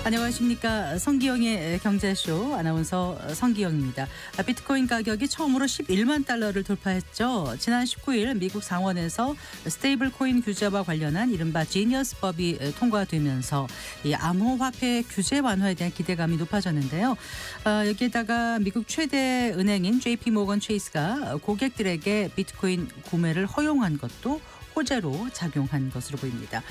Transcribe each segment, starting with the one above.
안녕하십니까. 성기영의 경제쇼 아나운서 성기영입니다. 비트코인 가격이 처음으로 11만 달러를 돌파했죠. 지난 19일 미국 상원에서 스테이블 코인 규제와 관련한 이른바 지니어스법이 통과되면서 이 암호화폐 규제 완화에 대한 기대감이 높아졌는데요. 여기에다가 미국 최대 은행인 JP모건 체이스가 고객들에게 비트코인 구매를 허용한 것도 호재로 작용한 것으로 보입니다.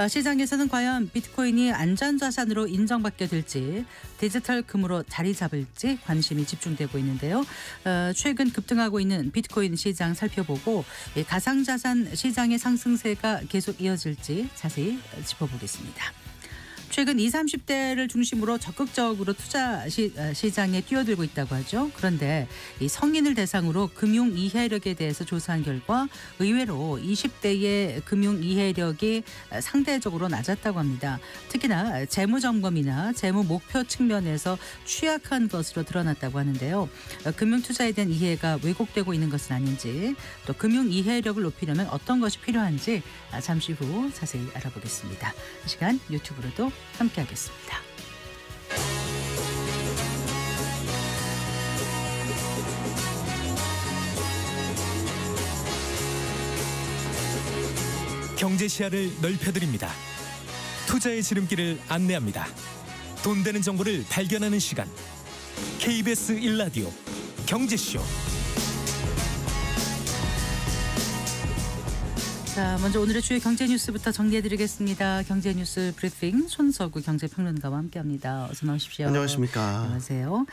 시장에서는 과연 비트코인이 안전자산으로 인정받게 될지 디지털 금으로 자리 잡을지 관심이 집중되고 있는데요. 최근 급등하고 있는 비트코인 시장 살펴보고 가상자산 시장의 상승세가 계속 이어질지 자세히 짚어보겠습니다. 최근 20, 30대를 중심으로 적극적으로 투자 시장에 뛰어들고 있다고 하죠. 그런데 이 성인을 대상으로 금융 이해력에 대해서 조사한 결과 의외로 20대의 금융 이해력이 상대적으로 낮았다고 합니다. 특히나 재무점검이나 재무 목표 측면에서 취약한 것으로 드러났다고 하는데요. 금융 투자에 대한 이해가 왜곡되고 있는 것은 아닌지, 또 금융 이해력을 높이려면 어떤 것이 필요한지 잠시 후 자세히 알아보겠습니다. 이 시간 유튜브로도 함께하겠습니다. 경제 시야를 넓혀드립니다. 투자의 지름길을 안내합니다. 돈 되는 정보를 발견하는 시간. KBS 1라디오 경제쇼. 자, 먼저 오늘의 주요 경제 뉴스부터 정리해드리겠습니다. 경제 뉴스 브리핑 손석구 경제평론가와 함께합니다. 어서 나오십시오. 안녕하십니까. 안녕하세요.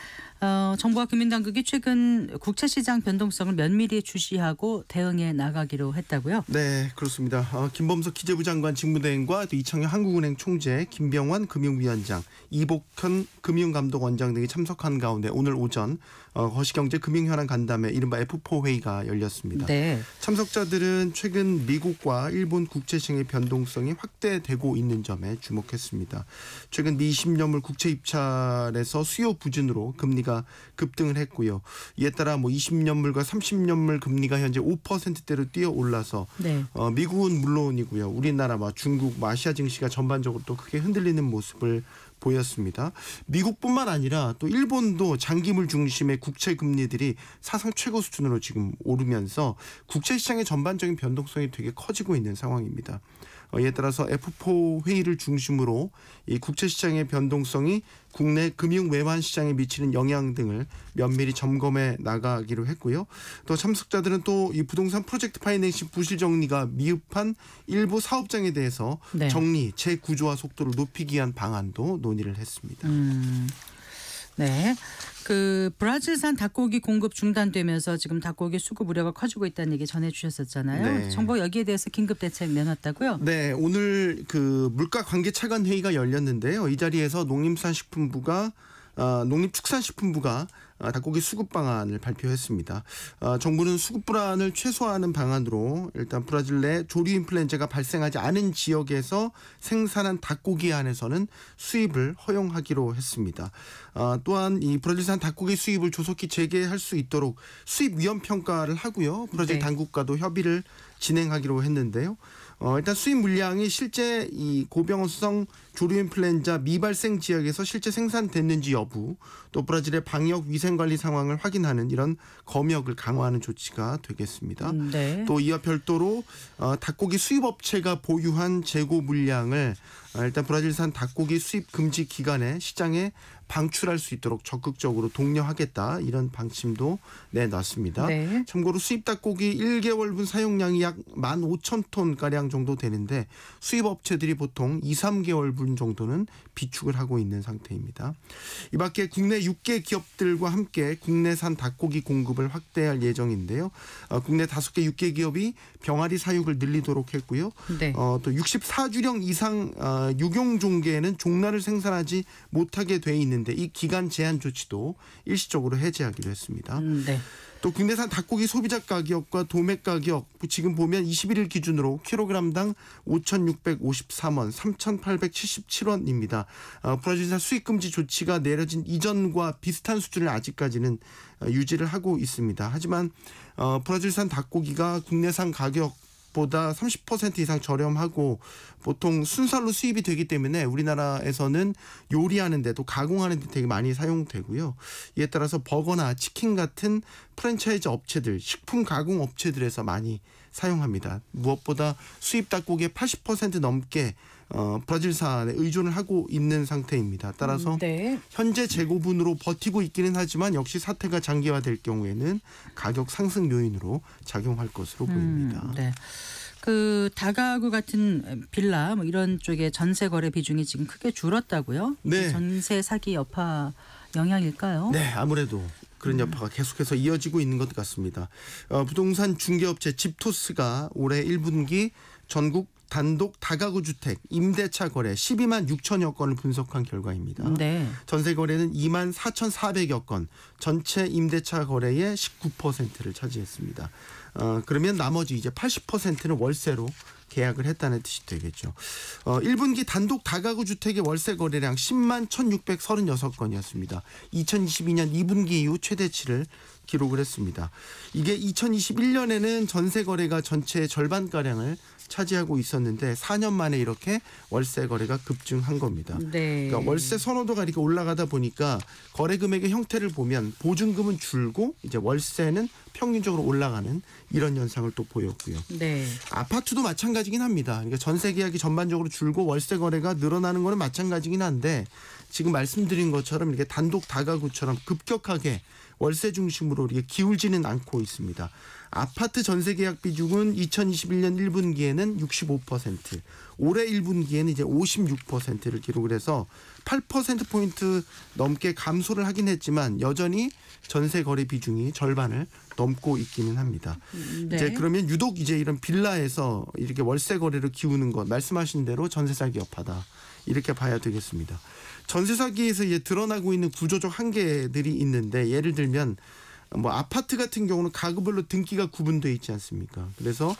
정부와 금융당국이 최근 국채시장 변동성을 면밀히 주시하고 대응해 나가기로 했다고요? 네, 그렇습니다. 김범석 기재부 장관 직무대행과 또 이창용 한국은행 총재, 김병환 금융위원장, 이복현 금융감독원장 등이 참석한 가운데 오늘 오전 거시경제 금융현안 간담회 이른바 F4 회의가 열렸습니다. 네. 참석자들은 최근 미국과 일본 국채시장의 변동성이 확대되고 있는 점에 주목했습니다. 최근 미 20년물 국채 입찰에서 수요 부진으로 금리가 급등을 했고요. 이에 따라 20년물과 30년물 금리가 현재 5%대로 뛰어 올라서 네. 미국은 물론이고요. 우리나라, 중국, 아시아 증시가 전반적으로 또 크게 흔들리는 모습을 보였습니다. 미국뿐만 아니라 또 일본도 장기물 중심의 국채 금리들이 사상 최고 수준으로 지금 오르면서 국채 시장의 전반적인 변동성이 되게 커지고 있는 상황입니다. 이에 따라서 F4 회의를 중심으로 이 국채 시장의 변동성이 국내 금융 외환 시장에 미치는 영향 등을 면밀히 점검해 나가기로 했고요. 또 참석자들은 또 이 부동산 프로젝트 파이낸싱 부실 정리가 미흡한 일부 사업장에 대해서 네. 정리, 재구조화 속도를 높이기 위한 방안도 논의를 했습니다. 네. 브라질산 닭고기 공급 중단되면서 지금 닭고기 수급 우려가 커지고 있다는 얘기 전해주셨었잖아요. 네. 정부가 여기에 대해서 긴급 대책 내놨다고요? 네, 오늘 물가 관계 차관 회의가 열렸는데요. 이 자리에서 농림축산식품부가 닭고기 수급 방안을 발표했습니다. 정부는 수급 불안을 최소화하는 방안으로 일단 브라질 내 조류 인플루엔자가 발생하지 않은 지역에서 생산한 닭고기에 한해서는 수입을 허용하기로 했습니다. 또한 이 브라질산 닭고기 수입을 조속히 재개할 수 있도록 수입 위험 평가를 하고요. 브라질 네. 당국과도 협의를 진행하기로 했는데요. 일단 수입 물량이 실제 이 고병원성 조류 인플루엔자 미발생 지역에서 실제 생산됐는지 여부, 또 브라질의 방역 위생 관리 상황을 확인하는 이런 검역을 강화하는 조치가 되겠습니다. 네. 또 이와 별도로 닭고기 수입업체가 보유한 재고 물량을 일단 브라질산 닭고기 수입 금지 기간에 시장에 방출할 수 있도록 적극적으로 독려하겠다, 이런 방침도 내놨습니다. 네. 참고로 수입 닭고기 1개월분 사용량이 약 15,000톤가량 정도 되는데 수입업체들이 보통 2, 3개월분 정도는 비축을 하고 있는 상태입니다. 이 밖에 국내 6개 기업들과 함께 국내산 닭고기 공급을 확대할 예정인데요. 국내 5개 6개 기업이 병아리 사육을 늘리도록 했고요. 네. 또 64주령 이상 육용종계에는 종란을 생산하지 못하게 돼 있는데 이 기간 제한 조치도 일시적으로 해제하기로 했습니다. 네. 또 국내산 닭고기 소비자 가격과 도매 가격 지금 보면 21일 기준으로 킬로그램당 5,653원, 3,877원입니다. 브라질산 수입 금지 조치가 내려진 이전과 비슷한 수준을 아직까지는 유지를 하고 있습니다. 하지만 브라질산 닭고기가 국내산 가격 보다 30% 이상 저렴하고 보통 순살로 수입이 되기 때문에 우리나라에서는 요리하는데도 가공하는 데 되게 많이 사용되고요. 이에 따라서 버거나 치킨 같은 프랜차이즈 업체들, 식품 가공 업체들에서 많이 사용합니다. 무엇보다 수입 닭고기의 80% 넘게 브라질산에 의존을 하고 있는 상태입니다. 따라서 네. 현재 재고분으로 버티고 있기는 하지만 역시 사태가 장기화될 경우에는 가격 상승 요인으로 작용할 것으로 보입니다. 네. 그 다가구 같은 빌라 뭐 이런 쪽의 전세 거래 비중이 지금 크게 줄었다고요? 네. 전세 사기 여파 영향일까요? 네, 아무래도 그런 여파가 계속해서 이어지고 있는 것 같습니다. 부동산 중개업체 집토스가 올해 1분기 전국 단독 다가구 주택 임대차 거래 12만 6천여 건을 분석한 결과입니다. 네. 전세 거래는 2만 4,400여 건, 전체 임대차 거래의 19%를 차지했습니다. 그러면 나머지 이제 80%는 월세로 계약을 했다는 뜻이 되겠죠. 1분기 단독 다가구 주택의 월세 거래량 10만 1,636건이었습니다. 2022년 2분기 이후 최대치를 기록을 했습니다. 이게 2021년에는 전세 거래가 전체의 절반가량을 차지하고 있었는데 4년 만에 이렇게 월세 거래가 급증한 겁니다. 네. 그러니까 월세 선호도가 이렇게 올라가다 보니까 거래 금액의 형태를 보면 보증금은 줄고 이제 월세는 평균적으로 올라가는 이런 현상을 또 보였고요. 네. 아파트도 마찬가지긴 합니다. 그러니까 전세 계약이 전반적으로 줄고 월세 거래가 늘어나는 거는 마찬가지긴 한데 지금 말씀드린 것처럼 이렇게 단독 다가구처럼 급격하게 월세 중심으로 이렇게 기울지는 않고 있습니다. 아파트 전세 계약 비중은 2021년 1분기에는 65%, 올해 1분기에는 이제 56%를 기록을 해서 8%포인트 넘게 감소를 하긴 했지만 여전히 전세 거래 비중이 절반을 넘고 있기는 합니다. 네. 이제 그러면 유독 이제 이런 빌라에서 이렇게 월세 거래를 기우는 것 말씀하신 대로 전세 사기 여파다. 이렇게 봐야 되겠습니다. 전세 사기에서 이제 드러나고 있는 구조적 한계들이 있는데 예를 들면 뭐 아파트 같은 경우는 가구별로 등기가 구분되어 있지 않습니까? 그래서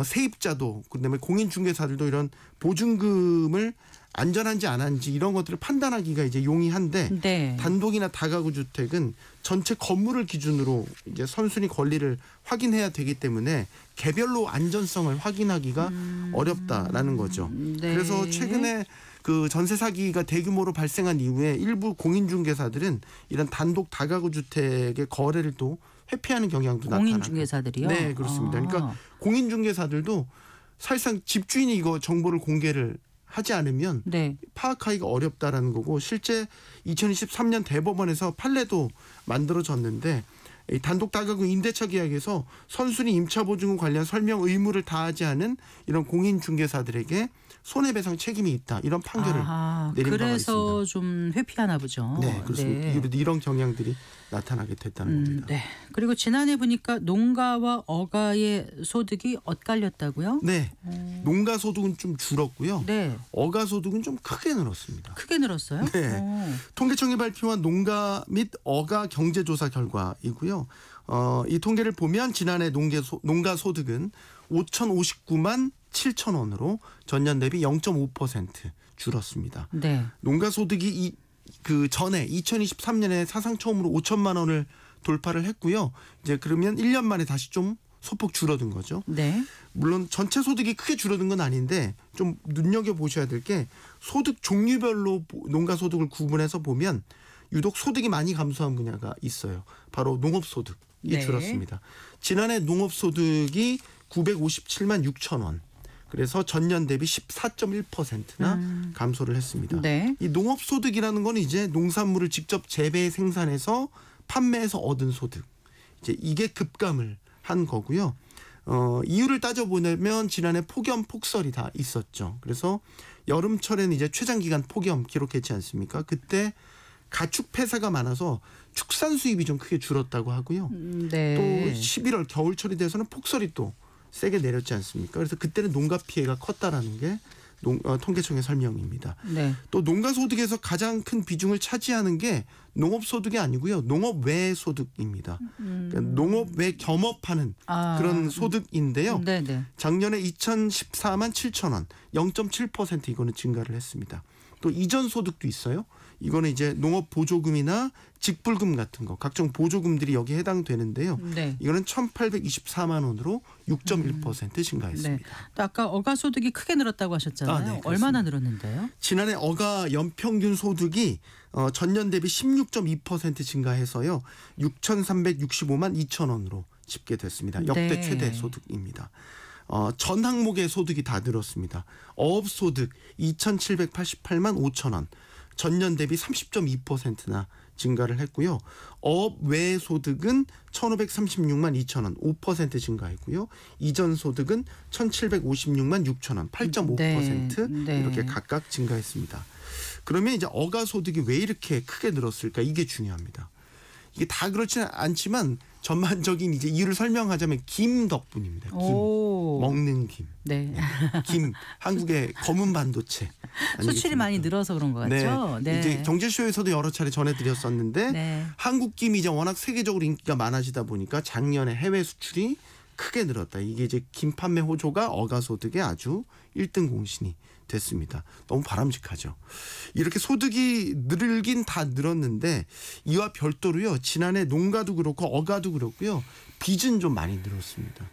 세입자도 그다음에 공인중개사들도 이런 보증금을 안전한지 안 한지 이런 것들을 판단하기가 이제 용이한데 네. 단독이나 다가구 주택은 전체 건물을 기준으로 이제 선순위 권리를 확인해야 되기 때문에 개별로 안전성을 확인하기가 어렵다라는 거죠. 네. 그래서 최근에 그 전세 사기가 대규모로 발생한 이후에 일부 공인중개사들은 이런 단독 다가구 주택의 거래를 또 회피하는 경향도 나타나고. 공인중개사들이요? 네, 그렇습니다. 그러니까 공인중개사들도 사실상 집주인이 이거 정보를 공개를 하지 않으면 네. 파악하기가 어렵다라는 거고 실제 2023년 대법원에서 판례도 만들어졌는데 이 단독 다가구 임대차 계약에서 선순위 임차 보증금 관련 설명 의무를 다하지 않은 이런 공인중개사들에게 손해배상 책임이 있다. 이런 판결을 내린 바가 그래서 있습니다. 좀 회피하나 보죠. 네, 그렇습니다. 네. 이런 경향들이 나타나게 됐다는 겁니다. 네. 그리고 지난해 보니까 농가와 어가의 소득이 엇갈렸다고요? 네, 농가 소득은 좀 줄었고요. 네. 어가 소득은 좀 크게 늘었습니다. 크게 늘었어요? 네. 오. 통계청이 발표한 농가 및 어가 경제조사 결과이고요. 이 통계를 보면 지난해 농가 소득은 5,059만 7천 원으로 전년 대비 0.5% 줄었습니다. 네. 농가 소득이 그 전에 2023년에 사상 처음으로 5천만 원을 돌파를 했고요. 이제 그러면 1년 만에 다시 좀 소폭 줄어든 거죠. 네. 물론 전체 소득이 크게 줄어든 건 아닌데 좀 눈여겨 보셔야 될 게 소득 종류별로 농가 소득을 구분해서 보면 유독 소득이 많이 감소한 분야가 있어요. 바로 농업 소득이 네. 줄었습니다. 지난해 농업 소득이 957만 6천 원. 그래서 전년 대비 14.1%나 감소를 했습니다. 네. 이 농업 소득이라는 건 이제 농산물을 직접 재배 생산해서 판매해서 얻은 소득. 이제 이게 급감을 한 거고요. 이유를 따져보면 지난해 폭염, 폭설이 다 있었죠. 그래서 여름철에는 이제 최장기간 폭염 기록했지 않습니까? 그때 가축 폐사가 많아서 축산 수입이 좀 크게 줄었다고 하고요. 네. 또 11월 겨울철이 돼서는 폭설이 또 세게 내렸지 않습니까? 그래서 그때는 농가 피해가 컸다라는 게 통계청의 설명입니다. 네. 또 농가 소득에서 가장 큰 비중을 차지하는 게 농업 소득이 아니고요. 농업 외 소득입니다. 그러니까 농업 외 겸업하는 그런 소득인데요. 네네. 작년에 2014만 7천 원, 0.7% 이거는 증가를 했습니다. 또 이전 소득도 있어요. 이거는 이제 농업 보조금이나 직불금 같은 거 각종 보조금들이 여기에 해당되는데요. 네. 이거는 1,824만 원으로 6.1% 증가했습니다. 네. 또 아까 어가 소득이 크게 늘었다고 하셨잖아요. 네, 얼마나 늘었는데요? 지난해 어가 연평균 소득이 전년 대비 16.2% 증가해서요. 6,365만 2천 원으로 집계됐습니다. 역대 네. 최대 소득입니다. 전 항목의 소득이 다 늘었습니다. 어업 소득 2,788만 5천 원. 전년 대비 30.2%나 증가를 했고요. 어업 외 소득은 1,536만 2천 원, 5% 증가했고요. 이전 소득은 1,756만 6천 원, 8.5% 네. 이렇게 각각 증가했습니다. 그러면 이제 어가 소득이 왜 이렇게 크게 늘었을까? 이게 중요합니다. 이게 다 그렇지는 않지만 전반적인 이제 이유를 설명하자면 김 덕분입니다. 김. 오. 먹는 김. 네. 김. 한국의 검은 반도체. 수출이 아니겠습니까? 많이 늘어서 그런 것 같죠? 네. 이제 경제쇼에서도 여러 차례 전해드렸었는데 네. 한국 김이 이제 워낙 세계적으로 인기가 많아지다 보니까 작년에 해외 수출이 크게 늘었다. 이게 이제 김 판매 호조가 어가 소득의 아주 1등 공신이 됐습니다. 너무 바람직하죠. 이렇게 소득이 늘긴 다 늘었는데 이와 별도로요. 지난해 농가도 그렇고 어가도 그렇고요. 빚은 좀 많이 늘었습니다.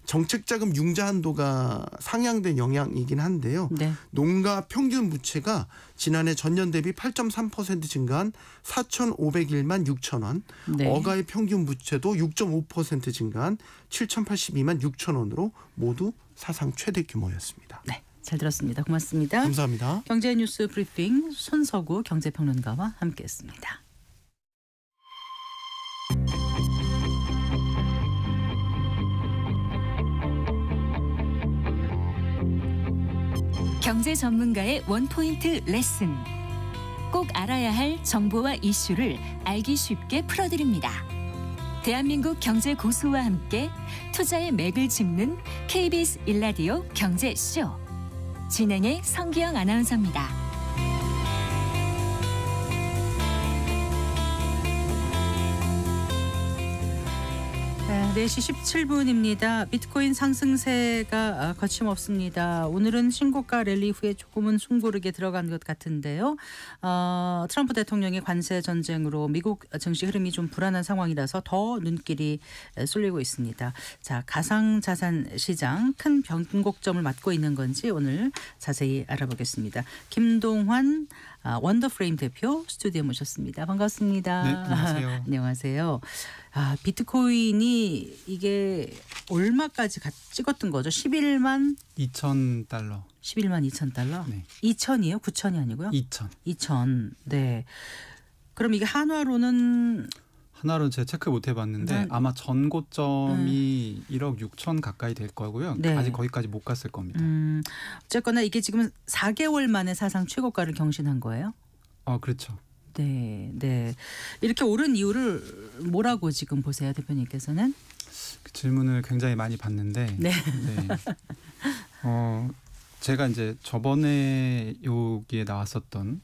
정책자금 융자 한도가 상향된 영향이긴 한데요. 네. 농가 평균 부채가 지난해 전년 대비 8.3% 증가한 4,501만 6천 원. 네. 어가의 평균 부채도 6.5% 증가한 7,082만 6천 원으로 모두 사상 최대 규모였습니다. 네. 잘 들었습니다. 고맙습니다. 감사합니다. 경제 뉴스 브리핑 손서구 경제평론가와 함께했습니다. 경제 전문가의 원포인트 레슨. 꼭 알아야 할 정보와 이슈를 알기 쉽게 풀어드립니다. 대한민국 경제 고수와 함께 투자의 맥을 짚는 KBS 1라디오 경제쇼. 진행의 성기영 아나운서입니다. 네, 4시 17분입니다. 비트코인 상승세가 거침없습니다. 오늘은 신고가 랠리 후에 조금은 숨고르게 들어간 것 같은데요. 트럼프 대통령의 관세 전쟁으로 미국 증시 흐름이 좀 불안한 상황이라서 더 눈길이 쏠리고 있습니다. 자, 가상자산 시장 큰 변곡점을 맞고 있는 건지 오늘 자세히 알아보겠습니다. 김동환 원더프레임 대표 스튜디오에 모셨습니다. 반갑습니다. 네, 안녕하세요. 안녕하세요. 비트코인이 이게 얼마까지 찍었던 거죠? 11만 2,000달러. 11만 2천 달러? 네. 2천이에요? 9천이 아니고요? 2,000. 2천. 네. 그럼 이게 한화로는 하나로 제가 체크 못 해봤는데 아마 전 고점이 1억 6천 가까이 될 거고요. 네. 아직 거기까지 못 갔을 겁니다. 어쨌거나 이게 지금 4개월 만에 사상 최고가를 경신한 거예요? 그렇죠. 네, 네. 이렇게 오른 이유를 뭐라고 지금 보세요, 대표님께서는? 그 질문을 굉장히 많이 받는데, 네. 네. 제가 이제 저번에 여기에 나왔었던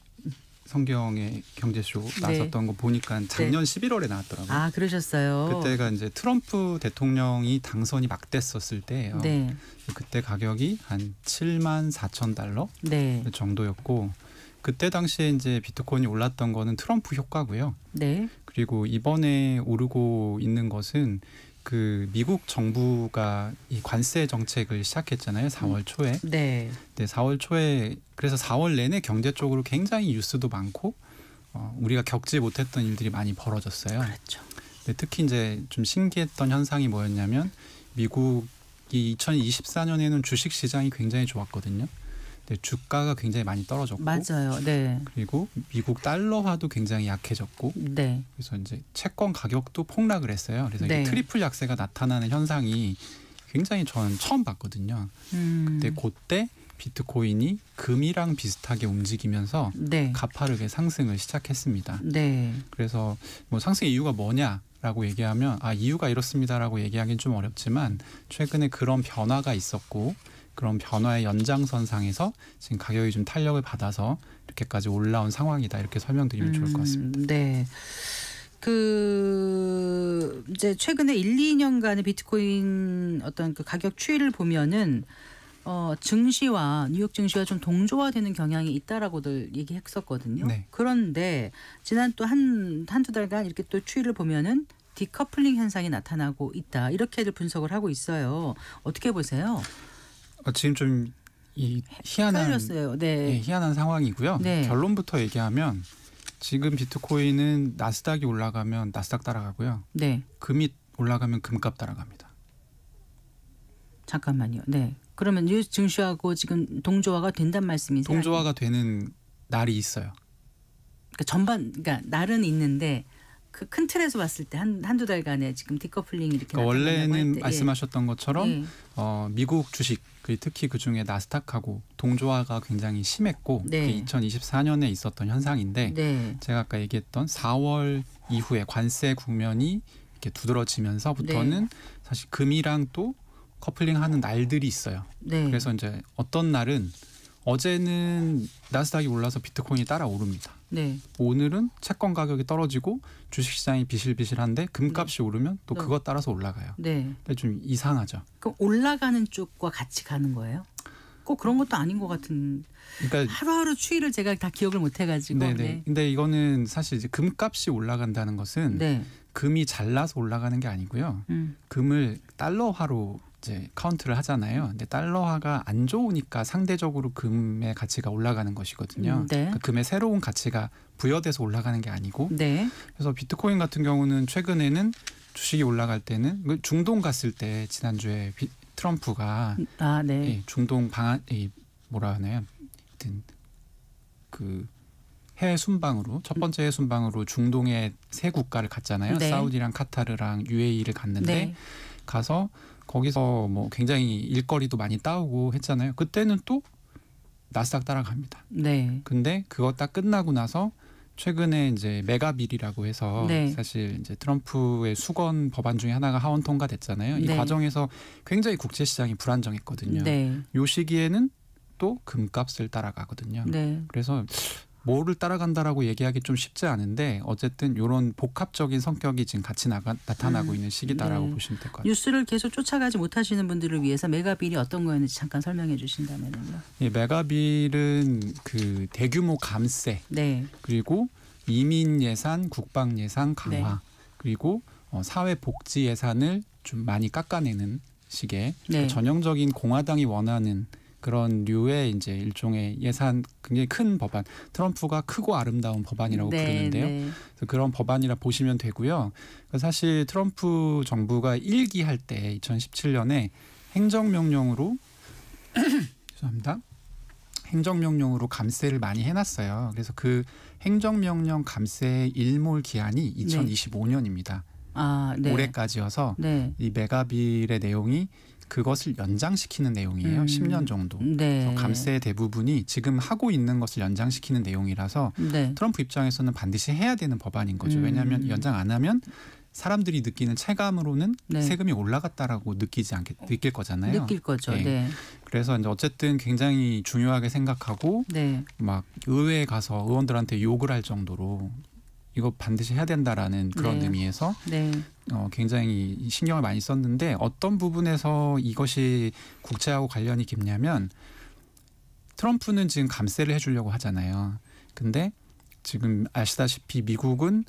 성경의 경제쇼 나왔었던 거 보니까 작년 11월에 나왔더라고요. 아, 그러셨어요. 그때가 이제 트럼프 대통령이 당선이 막 됐었을 때예요. 네. 그때 가격이 한 7만 4천 달러 네. 정도였고. 그때 당시에 이제 비트코인이 올랐던 거는 트럼프 효과고요. 네. 그리고 이번에 오르고 있는 것은 그 미국 정부가 이 관세 정책을 시작했잖아요. 4월 초에. 네. 네, 4월 초에 그래서 4월 내내 경제 쪽으로 굉장히 뉴스도 많고 우리가 겪지 못했던 일들이 많이 벌어졌어요. 그렇죠. 네, 특히 이제 좀 신기했던 현상이 뭐였냐면 미국이 2024년에는 주식 시장이 굉장히 좋았거든요. 네, 주가가 굉장히 많이 떨어졌고, 맞아요. 네. 그리고 미국 달러화도 굉장히 약해졌고, 네. 그래서 이제 채권 가격도 폭락을 했어요. 그래서 네. 이게 트리플 약세가 나타나는 현상이 굉장히 저는 처음 봤거든요. 근데 그때 비트코인이 금이랑 비슷하게 움직이면서 네. 가파르게 상승을 시작했습니다. 네. 그래서 뭐 상승의 이유가 뭐냐라고 얘기하면 이유가 이렇습니다라고 얘기하기는 좀 어렵지만 최근에 그런 변화가 있었고 그런 변화의 연장선상에서 지금 가격이 좀 탄력을 받아서 이렇게까지 올라온 상황이다 이렇게 설명드리면 좋을 것 같습니다. 네. 이제 최근에 1, 2년간의 비트코인 어떤 그 가격 추이를 보면은 증시와 뉴욕 증시와 좀 동조화되는 경향이 있다라고들 얘기했었거든요. 네. 그런데 지난 또 한두 달간 이렇게 또 추이를 보면은 디커플링 현상이 나타나고 있다. 이렇게들 분석을 하고 있어요. 어떻게 보세요? 지금 좀 이 희한한 헷갈렸어요. 네. 희한한 상황이고요. 네. 결론부터 얘기하면 지금 비트코인은 나스닥이 올라가면 나스닥 따라가고요. 네. 금이 올라가면 금값 따라갑니다. 잠깐만요. 네. 그러면 뉴욕 증시하고 지금 동조화가 된단 말씀이세요? 동조화가 되는 날이 있어요. 그러니까 날은 있는데 그 큰 틀에서 봤을 때 한두 달간에 지금 디커플링이 이렇게 그러니까 원래는 때, 말씀하셨던 것처럼 예. 미국 주식 특히 그중에 나스닥하고 동조화가 굉장히 심했고 네. 그게 2024년에 있었던 현상인데 네. 제가 아까 얘기했던 4월 이후에 관세 국면이 이렇게 두드러지면서부터는 네. 사실 금이랑 또 커플링하는 날들이 있어요. 네. 그래서 이제 어떤 날은 어제는 나스닥이 올라서 비트코인이 따라오릅니다. 네. 오늘은 채권 가격이 떨어지고 주식시장이 비실비실한데 금값이 오르면 또 네. 그것 따라서 올라가요. 네. 근데 좀 이상하죠. 그럼 올라가는 쪽과 같이 가는 거예요? 꼭 그런 것도 아닌 것 같은. 그러니까 하루하루 추이를 제가 다 기억을 못 해가지고. 네네. 네. 근데 이거는 사실 이제 금값이 올라간다는 것은 네. 금이 잘나서 올라가는 게 아니고요. 금을 달러화로 이제 카운트를 하잖아요. 근데 달러화가 안 좋으니까 상대적으로 금의 가치가 올라가는 것이거든요. 네. 그러니까 금의 새로운 가치가 부여돼서 올라가는 게 아니고. 네. 그래서 비트코인 같은 경우는 최근에는 주식이 올라갈 때는 중동 갔을 때 지난주에 트럼프가 네. 예, 중동 방한 뭐라 하나요? 하여튼 그 해외 순방으로 첫 번째 해외 순방으로 중동의 세 국가를 갔잖아요. 네. 사우디랑 카타르랑 UAE를 갔는데 네. 가서 거기서 뭐 굉장히 일거리도 많이 따오고 했잖아요. 그때는 또 나스닥 따라갑니다. 네. 근데 그거 딱 끝나고 나서 최근에 이제 메가빌이라고 해서 네. 사실 이제 트럼프의 수건 법안 중에 하나가 하원 통과됐잖아요. 이 네. 과정에서 굉장히 국제 시장이 불안정했거든요. 네. 요 시기에는 또 금값을 따라가거든요. 네. 그래서 뭐를 따라간다라고 얘기하기 좀 쉽지 않은데 어쨌든 이런 복합적인 성격이 지금 같이 나타나고 있는 시기다라고 네. 보시면 될 것 같아요. 뉴스를 계속 쫓아가지 못하시는 분들을 위해서 메가빌이 어떤 거였는지 잠깐 설명해 주신다면요. 이 메가빌은 그 대규모 감세 네. 그리고 이민 예산, 국방 예산 강화 네. 그리고 사회 복지 예산을 좀 많이 깎아내는 식의 네. 전형적인 공화당이 원하는 그런 류의 이제 일종의 예산 굉장히 큰 법안, 트럼프가 크고 아름다운 법안이라고 네, 부르는데요. 네. 그래서 그런 법안이라 보시면 되고요. 사실 트럼프 정부가 1기 할 때 2017년에 행정명령으로 죄송합니다. 행정명령으로 감세를 많이 해놨어요. 그래서 그 행정명령 감세의 일몰 기한이 2025년입니다. 네. 올해까지여서 네. 이 메가빌의 내용이 그것을 연장시키는 내용이에요. 10년 정도. 네. 그래서 감세 대부분이 지금 하고 있는 것을 연장시키는 내용이라서 네. 트럼프 입장에서는 반드시 해야 되는 법안인 거죠. 왜냐하면 연장 안 하면 사람들이 느끼는 체감으로는 네. 세금이 올라갔다라고 느낄 거잖아요. 느낄 거죠. 네. 네. 그래서 이제 어쨌든 굉장히 중요하게 생각하고 네. 막 의회에 가서 의원들한테 욕을 할 정도로 이거 반드시 해야 된다라는 그런 네. 의미에서 네. 굉장히 신경을 많이 썼는데 어떤 부분에서 이것이 국채하고 관련이 깊냐면 트럼프는 지금 감세를 해주려고 하잖아요. 근데 지금 아시다시피 미국은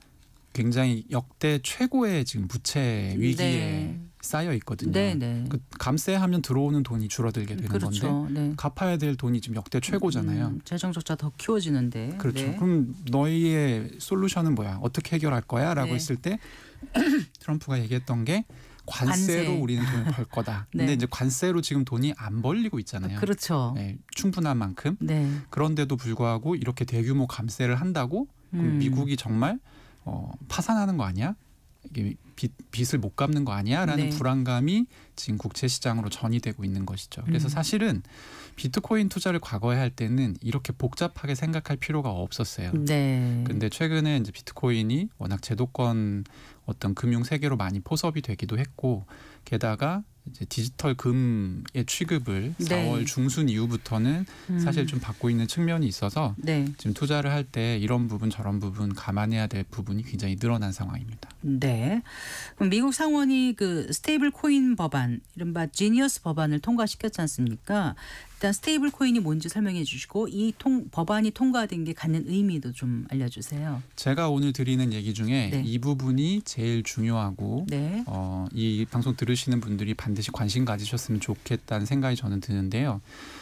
굉장히 역대 최고의 지금 부채 위기에 네. 쌓여 있거든요. 네. 네. 그 감세하면 들어오는 돈이 줄어들게 되는 그렇죠. 건데 네. 갚아야 될 돈이 지금 역대 최고잖아요. 재정 적자 더 키워지는데. 그렇죠. 네. 그럼 너희의 솔루션은 뭐야? 어떻게 해결할 거야? 라고 네. 했을 때 트럼프가 얘기했던 게 관세로 관세. 우리는 돈을 벌 거다. 네. 근데 이제 관세로 지금 돈이 안 벌리고 있잖아요. 그렇죠. 네, 충분한 만큼. 네. 그런데도 불구하고 이렇게 대규모 감세를 한다고 그럼 미국이 정말 파산하는 거 아니야? 이게 빚을 못 갚는 거 아니야? 라는 네. 불안감이 지금 국채 시장으로 전이되고 있는 것이죠. 그래서 사실은 비트코인 투자를 과거에 할 때는 이렇게 복잡하게 생각할 필요가 없었어요. 네. 근데 최근에 이제 비트코인이 워낙 제도권 어떤 금융 세계로 많이 포섭이 되기도 했고, 게다가 이제 디지털 금의 취급을 네. 4월 중순 이후부터는 사실 좀 받고 있는 측면이 있어서 네. 지금 투자를 할 때 이런 부분 저런 부분 감안해야 될 부분이 굉장히 늘어난 상황입니다. 네. 그럼 미국 상원이 그 스테이블 코인 법안, 이른바 지니어스 법안을 통과시켰지 않습니까? 일단 스테이블 코인이 뭔지 설명해 주시고 이 법안이 통과된 게 갖는 의미도 좀 알려주세요. 제가 오늘 드리는 얘기 중에 네. 이 부분이 제일 중요하고 네. 이 방송 들으시는 분들이 반드시 관심 가지셨으면 좋겠다는 생각이 저는 드는데요.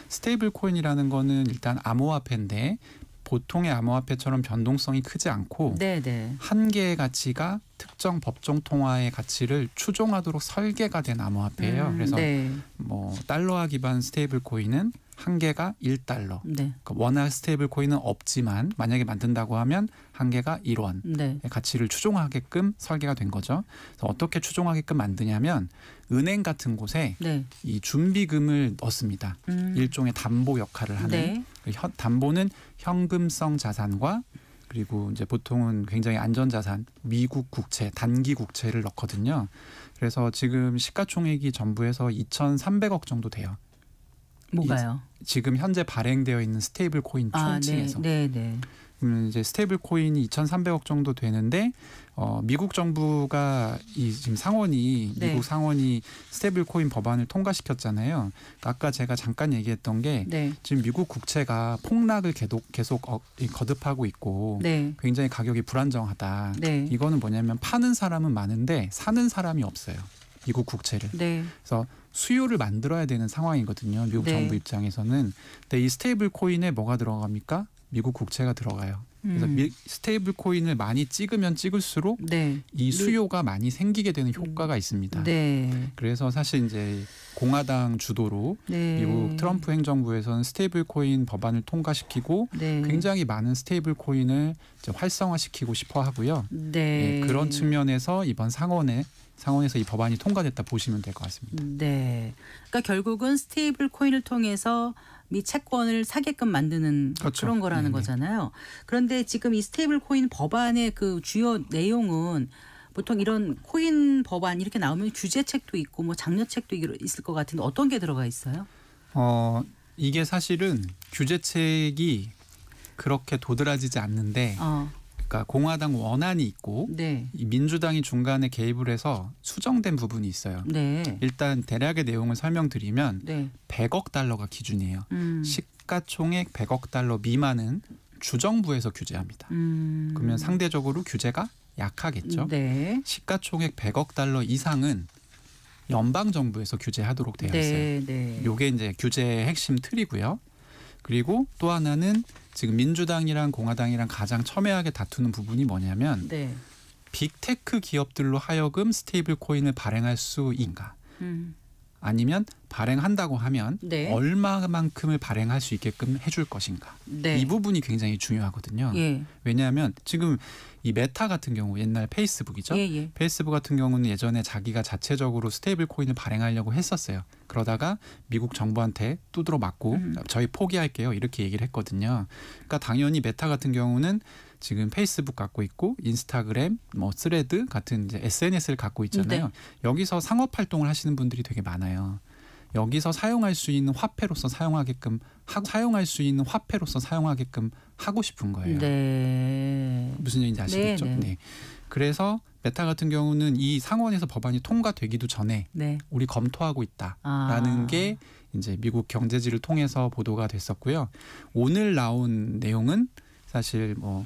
스테이블 코인이라는 거는 일단 암호화폐인데 보통의 암호화폐처럼 변동성이 크지 않고 네네. 한 개의 가치가 특정 법정 통화의 가치를 추종하도록 설계가 된 암호화폐예요. 그래서 네. 뭐 달러화 기반 스테이블 코인은 한 개가 1달러. 네. 그러니까 원화 스테이블 코인은 없지만 만약에 만든다고 하면 한 개가 1원. 네. 가치를 추종하게끔 설계가 된 거죠. 그래서 어떻게 추종하게끔 만드냐면 은행 같은 곳에 네. 이 준비금을 넣습니다. 일종의 담보 역할을 하는. 네. 담보는 현금성 자산과 그리고 이제 보통은 굉장히 안전자산, 미국 국채, 단기 국채를 넣거든요. 그래서 지금 시가총액이 전부에서 2,300억 정도 돼요. 뭐가요? 지금 현재 발행되어 있는 스테이블 코인 총칭에서. 네. 네. 이제 스테이블 코인이 2,300억 정도 되는데 미국 정부가 지금 상원이 네. 미국 상원이 스테이블 코인 법안을 통과시켰잖아요. 그러니까 아까 제가 잠깐 얘기했던 게 네. 지금 미국 국채가 폭락을 계속 거듭하고 있고 네. 굉장히 가격이 불안정하다. 네. 이거는 뭐냐면 파는 사람은 많은데 사는 사람이 없어요. 미국 국채를. 네. 그래서 수요를 만들어야 되는 상황이거든요. 미국 네. 정부 입장에서는. 근데 이 스테이블 코인에 뭐가 들어갑니까? 미국 국채가 들어가요. 그래서 스테이블 코인을 많이 찍으면 찍을수록 네. 이 수요가 많이 생기게 되는 효과가 있습니다. 네. 그래서 사실 이제 공화당 주도로 네. 미국 트럼프 행정부에서는 스테이블 코인 법안을 통과시키고 네. 굉장히 많은 스테이블 코인을 이제 활성화시키고 싶어 하고요. 네. 그런 측면에서 이번 상원에서 이 법안이 통과됐다 보시면 될 것 같습니다. 네. 그러니까 결국은 스테이블 코인을 통해서 미 채권을 사게끔 만드는 그렇죠. 그런 거라는 네네. 거잖아요. 그런데 지금 이 스테이블 코인 법안의 그 주요 내용은 보통 이런 코인 법안 이렇게 나오면 규제책도 있고 뭐 장려책도 있을 것 같은데 어떤 게 들어가 있어요? 이게 사실은 규제책이 그렇게 도드라지지 않는데 그러니까 공화당 원안이 있고 네. 이 민주당이 중간에 개입을 해서 수정된 부분이 있어요. 네. 일단 대략의 내용을 설명드리면 네. 100억 달러가 기준이에요. 시가총액 100억 달러 미만은 주정부에서 규제합니다. 그러면 상대적으로 규제가 약하겠죠. 네. 시가총액 100억 달러 이상은 연방 정부에서 규제하도록 되어 있어요. 네. 네. 요게 이제 규제의 핵심 틀이고요. 그리고 또 하나는 지금 민주당이랑 공화당이랑 가장 첨예하게 다투는 부분이 뭐냐면 네. 빅테크 기업들로 하여금 스테이블 코인을 발행할 수인가? 아니면 발행한다고 하면 네. 얼마만큼을 발행할 수 있게끔 해줄 것인가? 네. 이 부분이 굉장히 중요하거든요. 예. 왜냐하면 지금 이 메타 같은 경우 옛날 페이스북이죠. 예. 페이스북 같은 경우는 예전에 자기가 자체적으로 스테이블 코인을 발행하려고 했었어요. 그러다가 미국 정부한테 두드러 맞고 저희 포기할게요. 이렇게 얘기를 했거든요. 그러니까 당연히 메타 같은 경우는 지금 페이스북 갖고 있고 인스타그램, 뭐 스레드 같은 이제 SNS를 갖고 있잖아요. 네. 여기서 상업 활동을 하시는 분들이 되게 많아요. 여기서 사용할 수 있는 화폐로서 사용하게끔 하고 싶은 거예요. 네. 무슨 얘기인지 아시겠죠? 네. 네. 그래서 메타 같은 경우는 이 상원에서 법안이 통과되기도 전에 네. 우리 검토하고 있다라는 게 이제 미국 경제지를 통해서 보도가 됐었고요. 오늘 나온 내용은 사실 뭐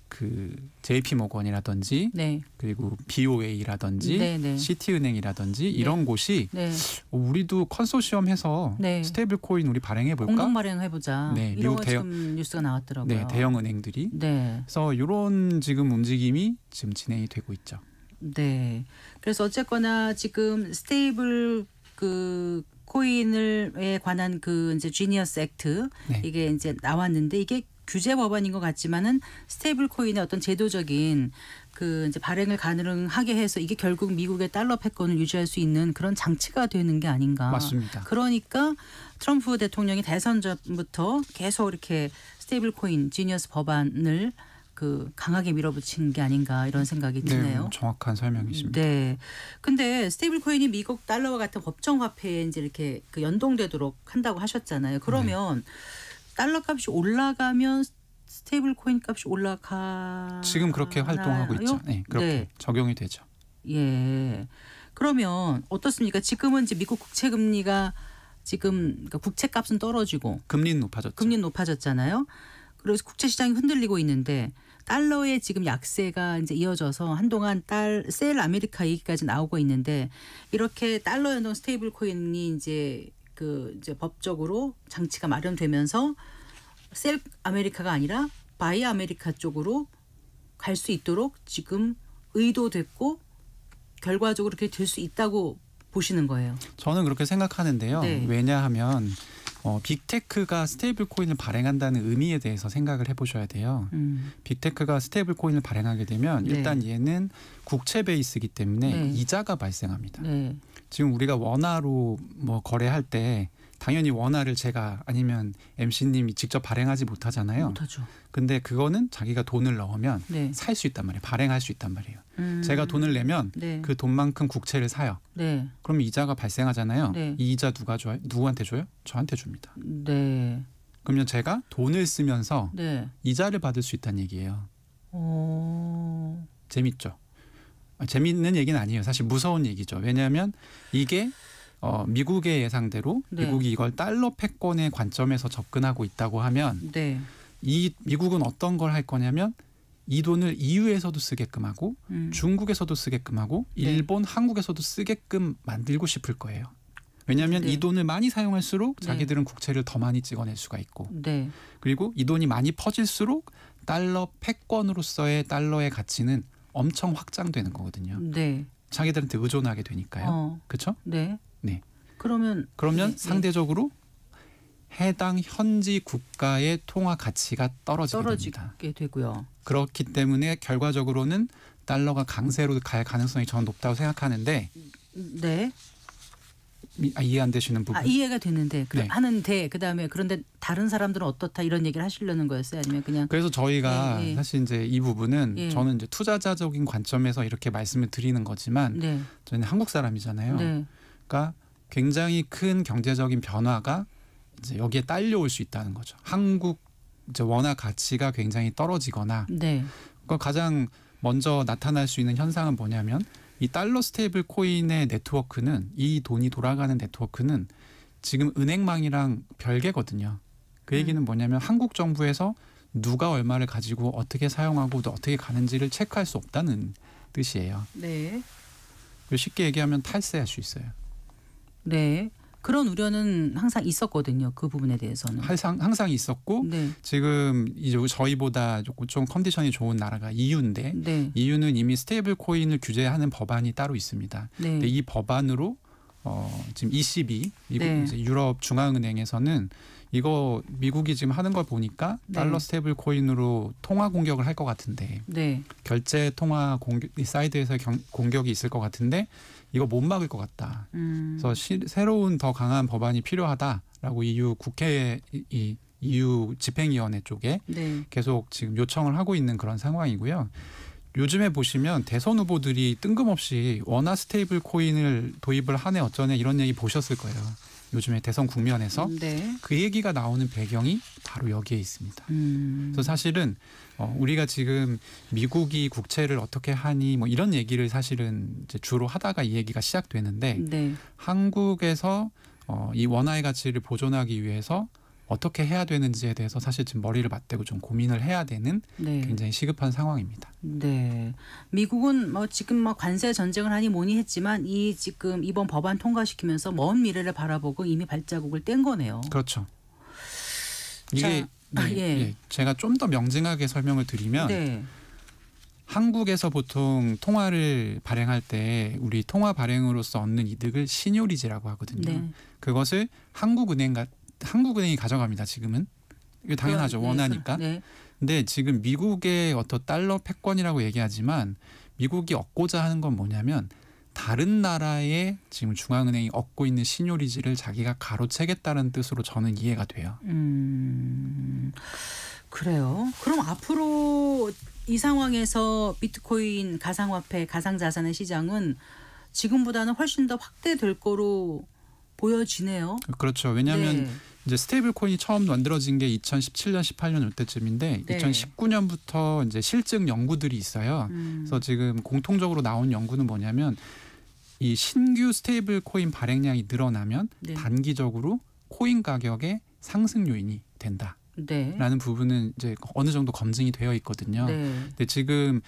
그 JP 모건이라든지 네. 그리고 BOA라든지 네. 시티은행이라든지 이런 곳이 네. 우리도 컨소시엄해서 네. 스테이블 코인 우리 발행해 볼까? 공동 발행해 보자. 네, 이런 미국 거 지금 뉴스가 나왔더라고요. 네, 대형 은행들이. 네. 그래서 이런 지금 움직임이 지금 진행이 되고 있죠. 네. 그래서 어쨌거나 지금 스테이블 그 코인을에 관한 그 이제 지니어스 액트 네. 이게 이제 나왔는데 이게 규제 법안인 것 같지만은 스테이블 코인의 어떤 제도적인 그 이제 발행을 가능하게 해서 이게 결국 미국의 달러 패권을 유지할 수 있는 그런 장치가 되는 게 아닌가. 맞습니다. 그러니까 트럼프 대통령이 대선 전부터 계속 이렇게 스테이블 코인 지니어스 법안을 그 강하게 밀어붙이는 게 아닌가 이런 생각이 드네요. 네, 정확한 설명이십니다. 네. 근데 스테이블 코인이 미국 달러와 같은 법정 화폐에 이제 이렇게 그 연동되도록 한다고 하셨잖아요. 그러면 달러 값이 올라가면 스테이블 코인 값이 올라가 지금 그렇게 활동하고 있죠. 네, 그렇게 적용이 되죠. 예. 그러면 어떻습니까? 지금은 이제 미국 국채 금리가 지금 그러니까 국채값은 떨어지고 금리는 높아졌죠. 금리는 높아졌잖아요. 그래서 국채 시장이 흔들리고 있는데 달러의 지금 약세가 이제 이어져서 한동안 셀 아메리카 얘기까지 나오고 있는데 이렇게 달러 연동 스테이블 코인이 이제 이제 법적으로 장치가 마련되면서 셀 아메리카가 아니라 바이 아메리카 쪽으로 갈 수 있도록 지금 의도됐고 결과적으로 그렇게 될 수 있다고 보시는 거예요. 저는 그렇게 생각하는데요. 네. 왜냐하면 빅테크가 스테이블 코인을 발행한다는 의미에 대해서 생각을 해보셔야 돼요. 빅테크가 스테이블 코인을 발행하게 되면 네. 일단 얘는 국채 베이스이기 때문에 네. 이자가 발생합니다. 네. 지금 우리가 원화로 뭐 거래할 때 당연히 원화를 제가 아니면 MC님이 직접 발행하지 못하잖아요. 못하죠. 근데 그거는 자기가 돈을 넣으면 네. 살 수 있단 말이에요. 발행할 수 있단 말이에요. 제가 돈을 내면 네. 그 돈만큼 국채를 사요. 네. 그럼 이자가 발생하잖아요. 네. 이 이자 누가 줘요? 누구한테 줘요? 저한테 줍니다. 네. 그러면 제가 돈을 쓰면서 네. 이자를 받을 수 있다는 얘기예요. 오. 재밌죠? 재밌는 얘기는 아니에요. 사실 무서운 얘기죠. 왜냐하면 이게 미국의 예상대로 네. 미국이 이걸 달러 패권의 관점에서 접근하고 있다고 하면 네. 이 미국은 어떤 걸 할 거냐면 이 돈을 EU에서도 쓰게끔 하고 중국에서도 쓰게끔 하고 네. 일본, 한국에서도 쓰게끔 만들고 싶을 거예요. 왜냐하면 네. 이 돈을 많이 사용할수록 네. 자기들은 국채를 더 많이 찍어낼 수가 있고 네. 그리고 이 돈이 많이 퍼질수록 달러 패권으로서의 달러의 가치는 엄청 확장되는 거거든요. 네. 자기들한테 의존하게 되니까요. 그렇죠? 네. 네. 그러면 그러면 네. 상대적으로 해당 현지 국가의 통화 가치가 떨어지게 됩니다. 떨어지게 되고요. 그렇기 때문에 결과적으로는 달러가 강세로 갈 가능성이 저는 높다고 생각하는데 네. 이해 안 되시는 부분? 이해가 되는데 네. 하는데 그다음에 그런데 다른 사람들은 어떻다 이런 얘기를 하시려는 거였어요? 아니면 그냥 그래서 저희가 예, 예. 사실 이제 이 부분은 예. 저는 이제 투자자적인 관점에서 이렇게 말씀을 드리는 거지만 네. 저희는 한국 사람이잖아요. 네. 그러니까 굉장히 큰 경제적인 변화가 이제 여기에 딸려올 수 있다는 거죠. 한국 이제 원화 가치가 굉장히 떨어지거나 네. 그러니까 가장 먼저 나타날 수 있는 현상은 뭐냐면 이 달러 스테이블 코인의 네트워크는 이 돈이 돌아가는 네트워크는 지금 은행망이랑 별개거든요. 그 얘기는 뭐냐면 한국 정부에서 누가 얼마를 가지고 어떻게 사용하고 또 어떻게 가는지를 체크할 수 없다는 뜻이에요. 네. 쉽게 얘기하면 탈세할 수 있어요. 네. 그런 우려는 항상 있었거든요. 그 부분에 대해서는. 항상 있었고 네. 지금 이제 저희보다 좀 컨디션이 좋은 나라가 EU인데 네. EU는 이미 스테이블 코인을 규제하는 법안이 따로 있습니다. 네. 근데 이 법안으로 지금 ECB 미국 네. 이제 유럽 중앙은행에서는 이거 미국이 지금 하는 걸 보니까 네. 달러 스테이블 코인으로 통화 공격을 할 것 같은데 네. 결제 통화 사이드에서 공격이 있을 것 같은데 이거 못 막을 것 같다. 그래서 새로운 더 강한 법안이 필요하다라고 EU 국회 EU 집행위원회 쪽에 네. 계속 지금 요청을 하고 있는 그런 상황이고요. 요즘에 보시면 대선 후보들이 뜬금없이 원화 스테이블 코인을 도입을 하네 어쩌네 이런 얘기 보셨을 거예요. 요즘에 대선 국면에서 네. 그 얘기가 나오는 배경이 바로 여기에 있습니다. 그래서 사실은 우리가 지금 미국이 국채를 어떻게 하니 뭐 이런 얘기를 사실은 이제 주로 하다가 이 얘기가 시작되는데 네. 한국에서 이 원화의 가치를 보존하기 위해서 어떻게 해야 되는지에 대해서 사실 지금 머리를 맞대고 좀 고민을 해야 되는 네. 굉장히 시급한 상황입니다. 네. 미국은 지금 관세 전쟁을 하니 뭐니 했지만 지금 이번 법안 통과시키면서 먼 미래를 바라보고 이미 발자국을 뗀 거네요. 그렇죠. 이게 예. 제가 좀 더 명징하게 설명을 드리면 네. 한국에서 보통 통화를 발행할 때 우리 통화 발행으로서 얻는 이득을 신요리제라고 하거든요. 네. 그것을 한국은행이 가져갑니다. 지금은 이게 당연하죠. 원하니까. 네. 근데 지금 미국의 어떤 달러 패권이라고 얘기하지만 미국이 얻고자 하는 건 뭐냐면 다른 나라의 지금 중앙은행이 얻고 있는 신요리지를 자기가 가로채겠다는 뜻으로 저는 이해가 돼요. 그래요. 그럼 앞으로 이 상황에서 비트코인, 가상화폐, 가상자산의 시장은 지금보다는 훨씬 더 확대될 거로 보여지네요. 그렇죠. 왜냐하면 네. 이제 스테이블 코인이 처음 만들어진 게 2017년, 18년 이때쯤인데 네. 2019년부터 이제 실증 연구들이 있어요. 그래서 지금 공통적으로 나온 연구는 뭐냐면 이 신규 스테이블 코인 발행량이 늘어나면 네. 단기적으로 코인 가격의 상승 요인이 된다라는 네. 부분은 이제 어느 정도 검증이 되어 있거든요. 네. 근데 지금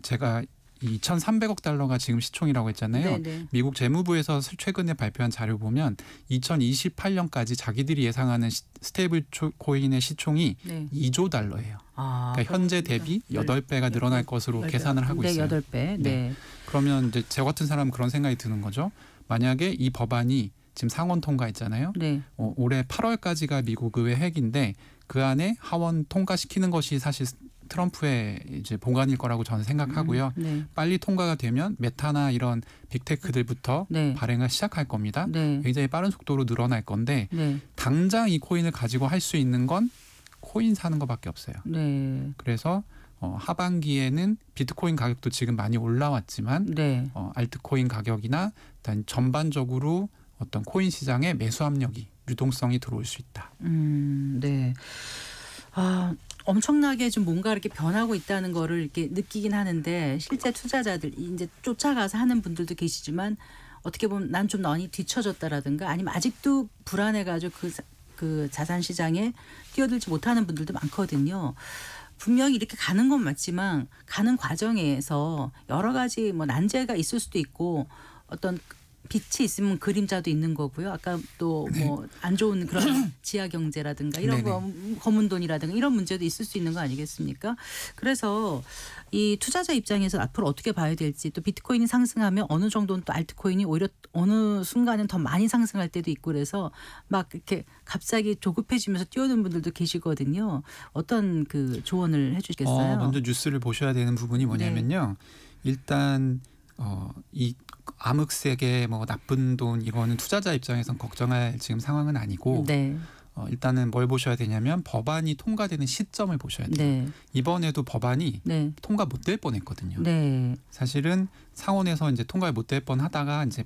제가 2,300억 달러가 지금 시총이라고 했잖아요. 네. 미국 재무부에서 최근에 발표한 자료 보면 2028년까지 자기들이 예상하는 스테이블 코인의 시총이 네. 2조 달러예요. 아, 그러니까 현재 대비 8배가 늘어날 것으로 계산을 하고 네, 있어요. 8배. 네. 그러면 이제 저 같은 사람은 그런 생각이 드는 거죠. 만약에 이 법안이 지금 상원 통과했잖아요. 네. 올해 8월까지가 미국 의회 회기인데 그 안에 하원 통과시키는 것이 사실 트럼프의 이제 보관일 거라고 저는 생각하고요. 네. 빨리 통과가 되면 메타나 이런 빅테크들부터 네. 발행을 시작할 겁니다. 네. 굉장히 빠른 속도로 늘어날 건데 네. 당장 이 코인을 가지고 할 수 있는 건 코인 사는 것밖에 없어요. 네. 그래서 하반기에는 비트코인 가격도 지금 많이 올라왔지만 네. 알트코인 가격이나 일단 전반적으로 어떤 코인 시장에 매수 압력이 유동성이 들어올 수 있다. 네. 아, 엄청나게 좀 뭔가 이렇게 변하고 있다는 거를 이렇게 느끼긴 하는데 실제 투자자들 이제 쫓아가서 하는 분들도 계시지만 어떻게 보면 난 좀 많이 뒤처졌다라든가 아니면 아직도 불안해가지고 그 자산 시장에 뛰어들지 못하는 분들도 많거든요. 분명히 이렇게 가는 건 맞지만 가는 과정에서 여러 가지 뭐 난제가 있을 수도 있고 어떤 빛이 있으면 그림자도 있는 거고요. 아까 또 뭐 안 좋은 그런 지하 경제라든가 이런 거 검은 돈이라든가 이런 문제도 있을 수 있는 거 아니겠습니까? 그래서 이 투자자 입장에서 앞으로 어떻게 봐야 될지 또 비트코인이 상승하면 어느 정도는 또 알트코인이 오히려 어느 순간은 더 많이 상승할 때도 있고 그래서 막 이렇게 갑자기 조급해지면서 뛰어드는 분들도 계시거든요. 어떤 그 조언을 해주시겠어요? 먼저 뉴스를 보셔야 되는 부분이 뭐냐면요. 일단 이 암흑세계 뭐 나쁜 돈 이거는 투자자 입장에선 걱정할 지금 상황은 아니고 네. 일단은 뭘 보셔야 되냐면 법안이 통과되는 시점을 보셔야 돼요. 네. 이번에도 법안이 네. 통과 못 될 뻔했거든요. 네. 사실은 상원에서 이제 통과를 못 될 뻔하다가 이제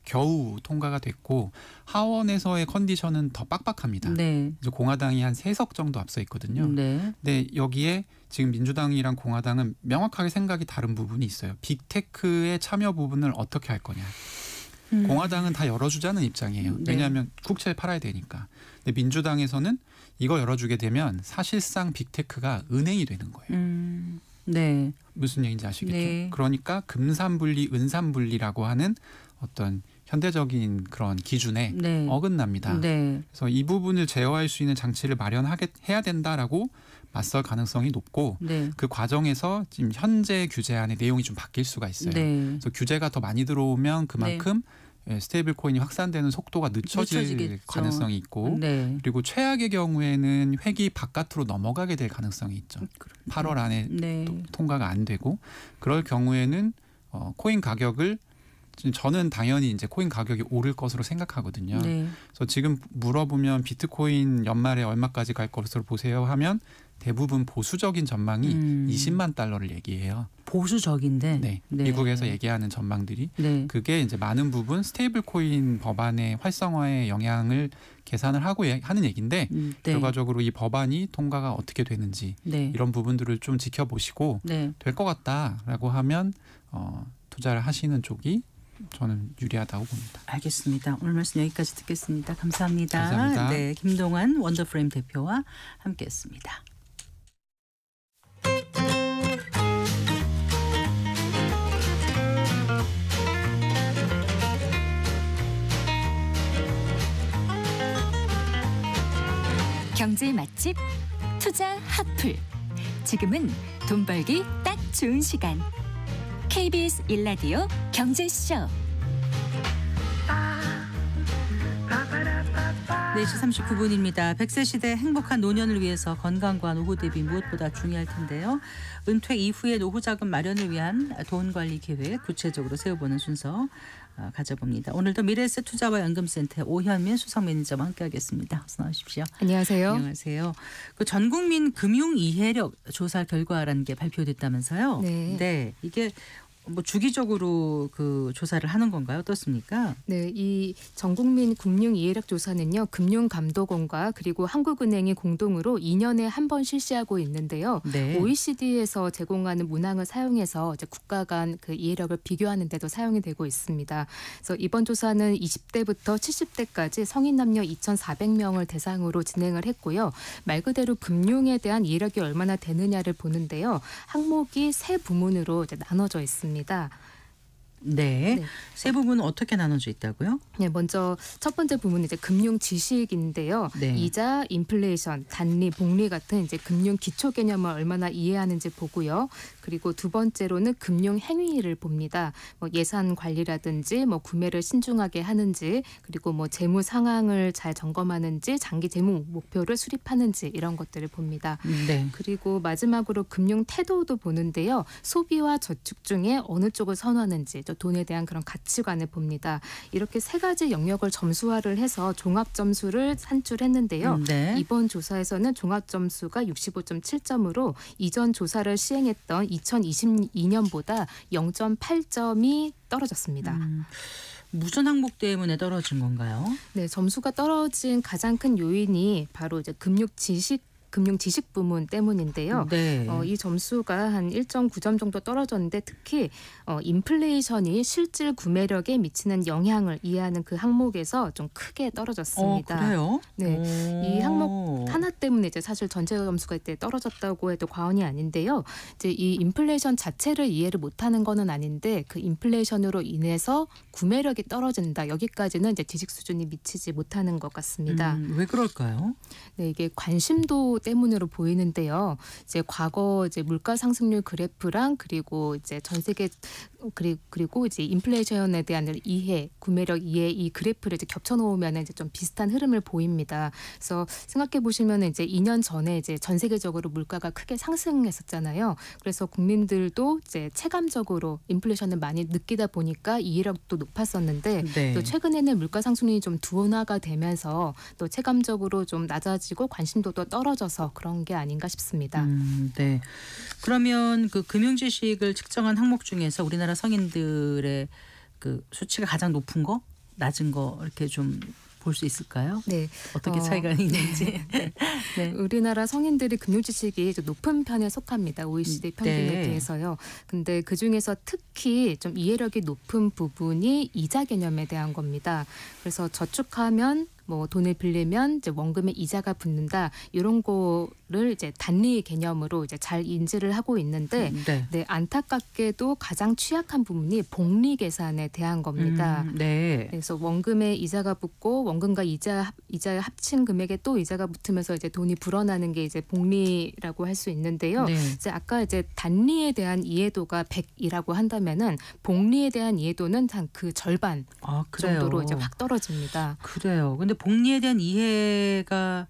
겨우 통과가 됐고 하원에서의 컨디션은 더 빡빡합니다. 네. 이제 공화당이 한 3석 정도 앞서 있거든요. 네. 근데 여기에 지금 민주당이랑 공화당은 명확하게 생각이 다른 부분이 있어요. 빅테크의 참여 부분을 어떻게 할 거냐. 공화당은 다 열어주자는 입장이에요. 네. 왜냐하면 국채를 팔아야 되니까. 근데 민주당에서는 이거 열어주게 되면 사실상 빅테크가 은행이 되는 거예요. 네. 무슨 얘기인지 아시겠죠? 네. 그러니까 금산분리, 은산분리라고 하는 어떤 현대적인 그런 기준에 네. 어긋납니다. 네. 그래서 이 부분을 제어할 수 있는 장치를 마련해야 된다라고 맞설 가능성이 높고 네. 그 과정에서 지금 현재 규제안의 내용이 좀 바뀔 수가 있어요. 네. 그래서 규제가 더 많이 들어오면 그만큼 스테이블 코인이 확산되는 속도가 늦춰질 늦춰지겠죠. 가능성이 있고 네. 그리고 최악의 경우에는 회기 바깥으로 넘어가게 될 가능성이 있죠. 8월 안에 네. 통과가 안 되고 그럴 경우에는 코인 가격을 저는 당연히 이제 코인 가격이 오를 것으로 생각하거든요. 네. 그래서 지금 물어보면 비트코인 연말에 얼마까지 갈 것으로 보세요 하면 대부분 보수적인 전망이 20만 달러를 얘기해요. 보수적인데. 네. 네. 미국에서 얘기하는 전망들이 네. 그게 이제 많은 부분 스테이블 코인 법안의 활성화에 영향을 계산을 하고 하는 얘기인데 네. 결과적으로 이 법안이 통과가 어떻게 되는지 네. 이런 부분들을 좀 지켜보시고 네. 될 것 같다라고 하면 투자를 하시는 쪽이 저는 유리하다고 봅니다. 알겠습니다. 오늘 말씀 여기까지 듣겠습니다. 감사합니다. 감사합니다. 네, 김동환 원더프레임 대표와 함께했습니다. 경제 맛집 투자 핫플. 지금은 돈 벌기 딱 좋은 시간. KBS 1라디오 경제쇼. 4시 39분입니다. 100세 시대 행복한 노년을 위해서 건강과 노후 대비 무엇보다 중요할 텐데요. 은퇴 이후의 노후 자금 마련을 위한 돈 관리 계획 구체적으로 세워보는 순서 가져봅니다. 오늘도 미래에셋 투자와 연금센터 오현민 수석 매니저와 함께하겠습니다. 어서 나오십시오. 안녕하세요. 안녕하세요. 그 전국민 금융 이해력 조사 결과라는 게 발표됐다면서요? 네. 이게 뭐 주기적으로 그 조사를 하는 건가요? 어떻습니까? 네, 이 전국민 금융 이해력 조사는요, 금융감독원과 그리고 한국은행이 공동으로 2년에 한 번 실시하고 있는데요. 네. OECD에서 제공하는 문항을 사용해서 이제 국가 간 그 이해력을 비교하는 데도 사용이 되고 있습니다. 그래서 이번 조사는 20대부터 70대까지 성인 남녀 2,400명을 대상으로 진행을 했고요. 말 그대로 금융에 대한 이해력이 얼마나 되느냐를 보는데요. 항목이 세 부문으로 이제 나눠져 있습니다. 네. 세 부분은 어떻게 나눠져 있다고요? 네, 먼저 첫 번째 부분은 이제 금융 지식인데요. 네. 이자, 인플레이션, 단리, 복리 같은 이제 금융 기초 개념을 얼마나 이해하는지 보고요. 그리고 두 번째로는 금융 행위를 봅니다. 뭐 예산 관리라든지 뭐 구매를 신중하게 하는지, 그리고 뭐 재무 상황을 잘 점검하는지, 장기 재무 목표를 수립하는지 이런 것들을 봅니다. 네. 그리고 마지막으로 금융 태도도 보는데요. 소비와 저축 중에 어느 쪽을 선호하는지, 또 돈에 대한 그런 가치관을 봅니다. 이렇게 세 가지 영역을 점수화를 해서 종합 점수를 산출했는데요. 네. 이번 조사에서는 종합 점수가 65.7점으로 이전 조사를 시행했던 2022년보다 0.8점이 떨어졌습니다. 무슨 항목 때문에 떨어진 건가요? 네, 점수가 떨어진 가장 큰 요인이 바로 이제 금융 지식 부문 때문인데요. 네. 이 점수가 한 1.9점 정도 떨어졌는데 특히 인플레이션이 실질 구매력에 미치는 영향을 이해하는 그 항목에서 좀 크게 떨어졌습니다. 그래요? 네, 오. 이 항목 하나 때문에 이제 사실 전체 점수가 이때 떨어졌다고 해도 과언이 아닌데요. 이제 이 인플레이션 자체를 이해를 못하는 거는 아닌데 그 인플레이션으로 인해서 구매력이 떨어진다. 여기까지는 이제 지식 수준이 미치지 못하는 것 같습니다. 왜 그럴까요? 네, 이게 관심도 때문으로 보이는데요. 이제 과거 이제 물가 상승률 그래프랑 그리고 이제 전 세계 그리고 이제 인플레이션에 대한 이해, 구매력 이해 이 그래프를 이제 겹쳐 놓으면 이제 좀 비슷한 흐름을 보입니다. 그래서 생각해 보시면 이제 2년 전에 이제 전 세계적으로 물가가 크게 상승했었잖아요. 그래서 국민들도 이제 체감적으로 인플레이션을 많이 느끼다 보니까 이해력도 높았었는데 네. 또 최근에는 물가 상승률이 좀 둔화가 되면서 또 체감적으로 좀 낮아지고 관심도도 떨어져서 그런 게 아닌가 싶습니다. 네. 그러면 그 금융 지식을 측정한 항목 중에서 우리나라 성인들의 그 수치가 가장 높은 거, 낮은 거 이렇게 좀 볼 수 있을까요? 네. 어떻게 차이가 있는지. 네. 우리나라 성인들이 금융 지식이 좀 높은 편에 속합니다. OECD 평균에 네. 비해서요. 근데 그중에서 특히 좀 이해력이 높은 부분이 이자 개념에 대한 겁니다. 그래서 저축하면 뭐 돈을 빌리면 이제 원금에 이자가 붙는다 이런 거를 이제 단리 개념으로 이제 잘 인지를 하고 있는데 네, 안타깝게도 가장 취약한 부분이 복리 계산에 대한 겁니다. 네. 그래서 원금에 이자가 붙고 원금과 이자의 합친 금액에 또 이자가 붙으면서 이제 돈이 불어나는 게 이제 복리라고 할 수 있는데요. 네. 이제 아까 이제 단리에 대한 이해도가 100이라고 한다면은 복리에 대한 이해도는 한 그 절반 그래요. 정도로 이제 확 떨어집니다. 그래요. 근데 복리에 대한 이해가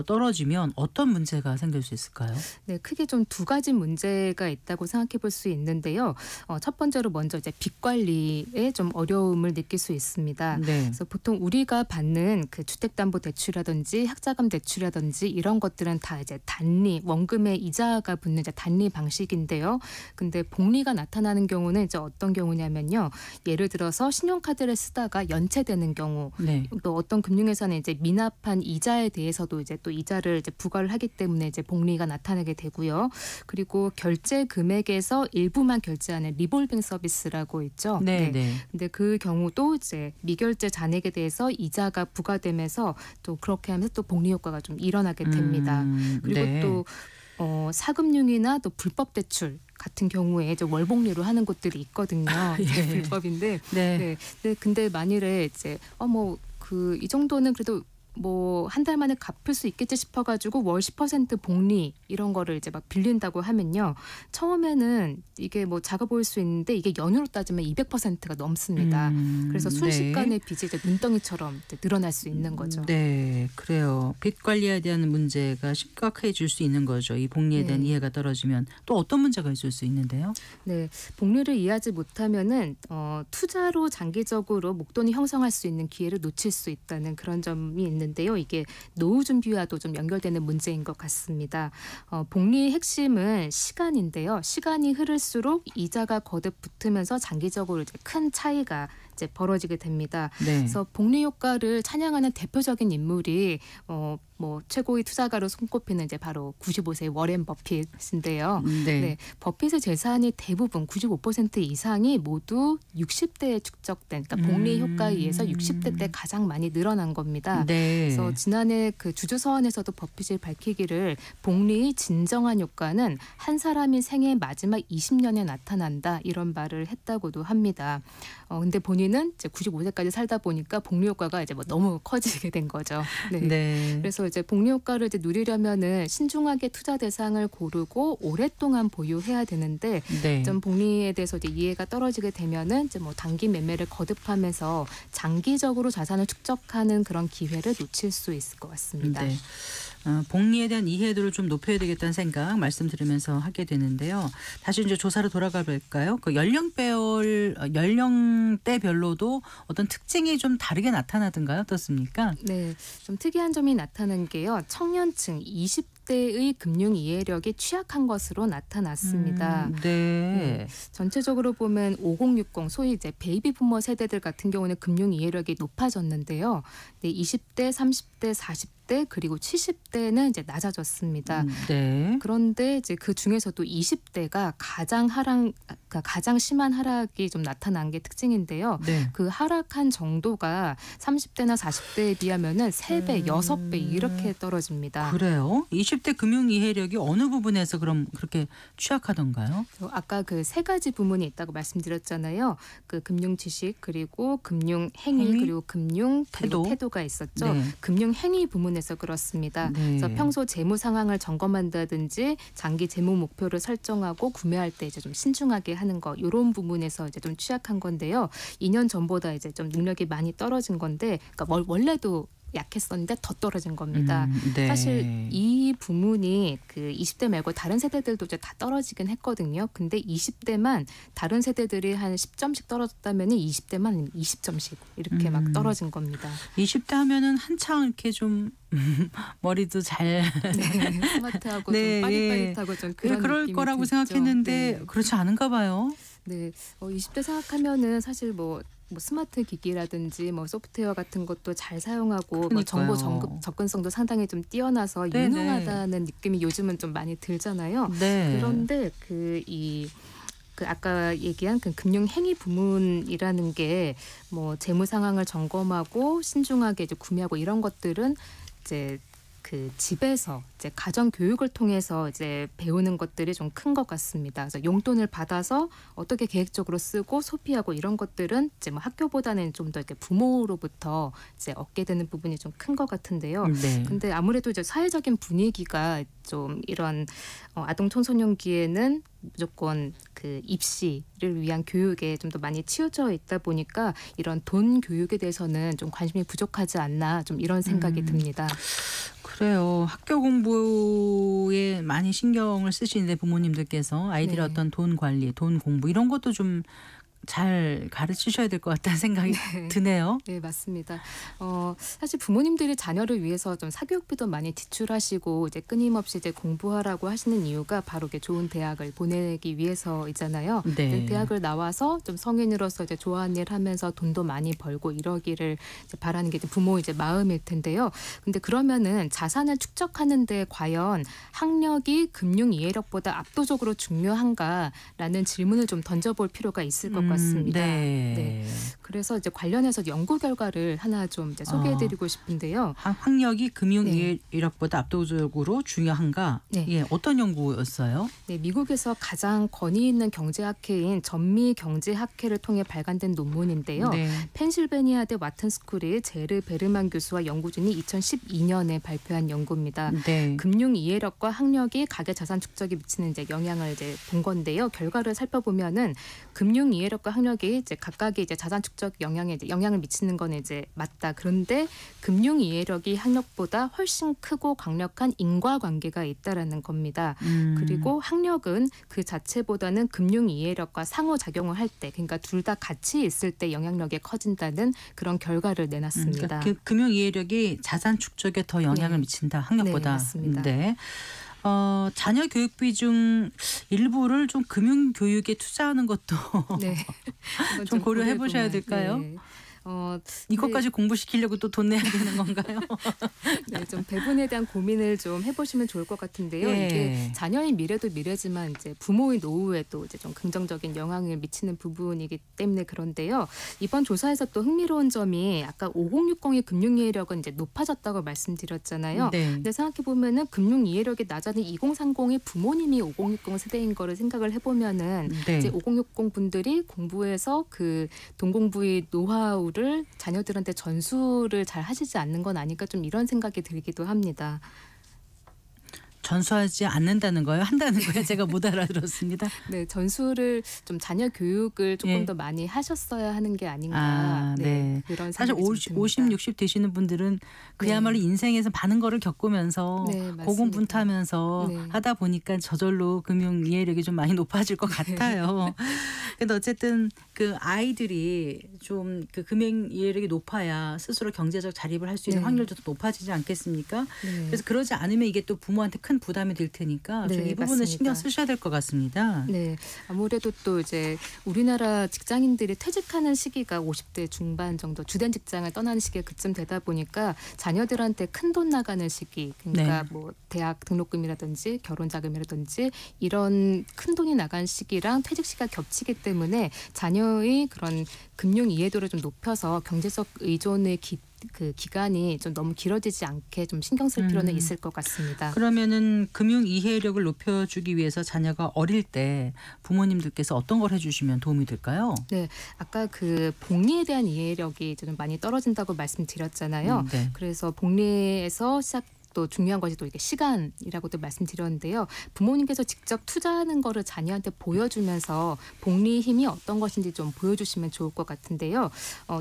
떨어지면 어떤 문제가 생길 수 있을까요? 네, 크게 좀 두 가지 문제가 있다고 생각해 볼 수 있는데요. 첫 번째로 먼저 이제 빚 관리에 좀 어려움을 느낄 수 있습니다. 네. 그래서 보통 우리가 받는 그 주택담보대출이라든지 학자금 대출이라든지 이런 것들은 다 이제 단리 원금에 이자가 붙는 이제 단리 방식인데요. 근데 복리가 나타나는 경우는 이제 어떤 경우냐면요. 예를 들어서 신용카드를 쓰다가 연체되는 경우, 네. 또 어떤 금융회사는 이제 미납한 이자에 대해서도 이제 또 이자를 이제 부과를 하기 때문에 이제 복리가 나타나게 되고요. 그리고 결제 금액에서 일부만 결제하는 리볼빙 서비스라고 있죠. 네, 네. 근데 그 경우도 이제 미결제 잔액에 대해서 이자가 부과되면서 또 그렇게 하면서 또 복리 효과가 좀 일어나게 됩니다. 그리고 네. 또 사금융이나 또 불법 대출 같은 경우에 이제 월복리로 하는 곳들이 있거든요. 예. 불법인데. 네. 네. 근데 만일에 이제 이 정도는 그래도 뭐 한 달 만에 갚을 수 있겠지 싶어가지고 월 10% 복리 이런 거를 이제 막 빌린다고 하면요. 처음에는 이게 뭐 작아 보일 수 있는데 이게 연으로 따지면 200%가 넘습니다. 그래서 순식간에 빚이 이제 눈덩이처럼 이제 늘어날 수 있는 거죠. 네, 그래요. 빚 관리에 대한 문제가 심각해질 수 있는 거죠. 이 복리에 대한 네. 이해가 떨어지면 또 어떤 문제가 있을 수 있는데요? 네, 복리를 이해하지 못하면은 투자로 장기적으로 목돈이 형성할 수 있는 기회를 놓칠 수 있다는 그런 점이 있는데요. 이게 노후 준비와도 좀 연결되는 문제인 것 같습니다. 복리의 핵심은 시간인데요. 시간이 흐를수록 이자가 거듭 붙으면서 장기적으로 이제 큰 차이가 이제 벌어지게 됩니다. 네. 그래서 복리 효과를 찬양하는 대표적인 인물이 뭐 최고의 투자가로 손꼽히는 이제 바로 95세 워렌 버핏인데요. 네. 네, 버핏의 재산이 대부분 95% 이상이 모두 60대에 축적된, 그러니까 복리 효과에 의해서 60대 때 가장 많이 늘어난 겁니다. 네. 그래서 지난해 그 주주서원에서도 버핏이 밝히기를 복리의 진정한 효과는 한 사람이 생애 마지막 20년에 나타난다 이런 말을 했다고도 합니다. 근데 본인은 이제 95세까지 살다 보니까 복리 효과가 이제 뭐 너무 커지게 된 거죠. 네. 네. 그래서 이제 복리 효과를 이제 누리려면은 신중하게 투자 대상을 고르고 오랫동안 보유해야 되는데 네. 좀 복리에 대해서 이제 이해가 떨어지게 되면은 이제 뭐 단기 매매를 거듭하면서 장기적으로 자산을 축적하는 그런 기회를 놓칠 수 있을 것 같습니다. 네. 복리에 대한 이해도를 좀 높여야 되겠다는 생각 말씀 들으면서 하게 되는데요. 다시 이제 조사로 돌아가 볼까요? 그 연령대별로도 어떤 특징이 좀 다르게 나타나던가요? 어떻습니까? 네, 좀 특이한 점이 나타난 게요. 청년층 20대의 금융 이해력이 취약한 것으로 나타났습니다. 네. 전체적으로 보면 5060 소위 이제 베이비 부머 세대들 같은 경우는 금융 이해력이 높아졌는데요. 네, 20대, 30대, 40대 그리고 70대는 이제 낮아졌습니다. 네. 그런데 이제 그 중에서도 20대가 가장 심한 하락이 좀 나타난 게 특징인데요. 네. 그 하락한 정도가 30대나 40대에 비하면은 3배, 6배 이렇게 떨어집니다. 그래요? 20대 금융 이해력이 어느 부분에서 그럼 그렇게 취약하던가요? 아까 그 세 가지 부문이 있다고 말씀드렸잖아요. 그 금융 지식 그리고 금융 행위 그리고 금융 태도가 있었죠. 네. 금융 행위 부문에서 그렇습니다. 네. 그래서 평소 재무 상황을 점검한다든지 장기 재무 목표를 설정하고 구매할 때 이제 좀 신중하게 하는 거 이런 부분에서 이제 좀 취약한 건데요. 2년 전보다 이제 좀 능력이 많이 떨어진 건데, 그러니까 원래도 약했었는데 더 떨어진 겁니다. 네. 사실 이 부문이 그 20대 말고 다른 세대들도 이제 다 떨어지긴 했거든요. 근데 20대만 다른 세대들이 한 10점씩 떨어졌다면 20대만 20점씩 이렇게 막 떨어진 겁니다. 20대 하면은 한창 이렇게 좀 머리도 잘 네, 스마트하고 네, 좀 빠릿빠릿하고 좀 그런 그럴 느낌이 거라고 들죠. 생각했는데 네. 그렇지 않은가 봐요. 네, 20대 생각하면은 사실 뭐 스마트 기기라든지 뭐 소프트웨어 같은 것도 잘 사용하고 뭐 정보 그러니까요. 접근성도 상당히 좀 뛰어나서 네네. 유능하다는 느낌이 요즘은 좀 많이 들잖아요. 네. 그런데 그 아까 얘기한 그 금융 행위 부문이라는 게 뭐 재무 상황을 점검하고 신중하게 이제 구매하고 이런 것들은 이제 그 집에서 이제 가정 교육을 통해서 이제 배우는 것들이 좀 큰 것 같습니다. 그래서 용돈을 받아서 어떻게 계획적으로 쓰고 소비하고 이런 것들은 이제 뭐 학교보다는 좀 더 이렇게 부모로부터 이제 얻게 되는 부분이 좀 큰 것 같은데요. 네. 근데 아무래도 이제 사회적인 분위기가 좀 이런 아동 청소년기에는 무조건 그 입시를 위한 교육에 좀 더 많이 치우쳐 있다 보니까 이런 돈 교육에 대해서는 좀 관심이 부족하지 않나 좀 이런 생각이 듭니다. 그래요. 학교 공부에 많이 신경을 쓰시는데 부모님들께서 아이들의 네. 어떤 돈 관리, 돈 공부 이런 것도 좀 잘 가르치셔야 될 것 같다는 생각이 드네요. 네, 맞습니다. 사실 부모님들이 자녀를 위해서 좀 사교육비도 많이 지출하시고 이제 끊임없이 이제 공부하라고 하시는 이유가 바로 이게 좋은 대학을 보내기 위해서이잖아요. 네. 대학을 나와서 좀 성인으로서 이제 좋아하는 일 하면서 돈도 많이 벌고 이러기를 이제 바라는 게 이제 부모 이제 마음일 텐데요. 근데 그러면은 자산을 축적하는데 과연 학력이 금융 이해력보다 압도적으로 중요한가라는 질문을 좀 던져볼 필요가 있을 것 같습니다. 같습니다. 네. 그래서 이제 관련해서 연구 결과를 하나 좀 이제 소개해드리고 싶은데요. 학력이 금융 이력보다 압도적으로 중요한가? 네. 예, 어떤 연구였어요? 네, 미국에서 가장 권위 있는 경제학회인 전미 경제학회를 통해 발간된 논문인데요. 네. 펜실베니아대 와튼스쿨의 제르 베르만 교수와 연구진이 2012년에 발표한 연구입니다. 네. 금융 이해력과 학력이 가계 자산 축적에 미치는 이제 영향을 이제 본 건데요. 결과를 살펴보면은 금융 이해력과 학력이 이제 각각의 이제 자산 축적 영향에 이제 영향을 미치는 건 이제 맞다. 그런데 금융 이해력이 학력보다 훨씬 크고 강력한 인과관계가 있다라는 겁니다. 그리고 학력은 그 자체보다는 금융 이해력과 상호작용을 할 때, 그러니까 둘 다 같이 있을 때 영향력이 커진다는 그런 결과를 내놨습니다. 그러니까 금융 이해력이 자산 축적에 더 영향을 네. 미친다. 학력보다. 네, 맞습니다. 네. 자녀 교육비 중 일부를 좀 금융 교육에 투자하는 것도 네. 좀 고려해 보셔야 될까요? 네. 이것까지 공부시키려고 또 돈 내야 되는 건가요? 네, 좀 배분에 대한 고민을 좀 해보시면 좋을 것 같은데요. 예. 이게 자녀의 미래도 미래지만 이제 부모의 노후에도 이제 좀 긍정적인 영향을 미치는 부분이기 때문에 그런데요. 이번 조사에서 또 흥미로운 점이 아까 5060의 금융 이해력은 이제 높아졌다고 말씀드렸잖아요. 네. 근데 생각해 보면은 금융 이해력이 낮아진 2030의 부모님이 5060 세대인 거를 생각을 해보면은 네. 이제 5060 분들이 공부해서 그 돈 공부의 노하우를 자녀들한테 전수를 잘 하시지 않는 건 아닐까 좀 이런 생각이 들기도 합니다. 전수하지 않는다는 거예요? 한다는 거예요? 제가 못 알아들었습니다. 네, 전수를 좀 자녀 교육을 조금 예. 더 많이 하셨어야 하는 게 아닌가. 아, 네. 그런 사실 생각이 좀 50, 듭니다. 60 되시는 분들은 그야말로 인생에서 많은 거를 겪으면서 네, 맞습니다. 고군분투하면서 네. 하다 보니까 저절로 금융 이해력이 좀 많이 높아질 것 같아요. 근데 어쨌든 그 아이들이 좀 그 금융 이해력이 높아야 스스로 경제적 자립을 할 수 있는 네. 확률도 더 높아지지 않겠습니까? 네. 그래서 그러지 않으면 이게 또 부모한테 큰 부담이 될 테니까 좀 네, 이 부분은 맞습니다. 신경 쓰셔야 될 것 같습니다. 네, 아무래도 또 이제 우리나라 직장인들이 퇴직하는 시기가 50대 중반 정도 주된 직장을 떠나는 시기가 그쯤 되다 보니까 자녀들한테 큰 돈 나가는 시기, 그러니까 네. 뭐 대학 등록금이라든지 결혼 자금이라든지 이런 큰 돈이 나간 시기랑 퇴직 시기가 겹치기 때문에 자녀의 그런 금융 이해도를 좀 높여서 경제적 의존의 그 기간이 좀 너무 길어지지 않게 좀 신경 쓸 필요는 있을 것 같습니다. 그러면은 금융 이해력을 높여주기 위해서 자녀가 어릴 때 부모님들께서 어떤 걸 해주시면 도움이 될까요? 네, 아까 그 복리에 대한 이해력이 좀 많이 떨어진다고 말씀드렸잖아요. 네. 그래서 복리에서 또 중요한 것이 또 이게 시간이라고도 말씀드렸는데요. 부모님께서 직접 투자하는 거를 자녀한테 보여주면서 복리 힘이 어떤 것인지 좀 보여주시면 좋을 것 같은데요.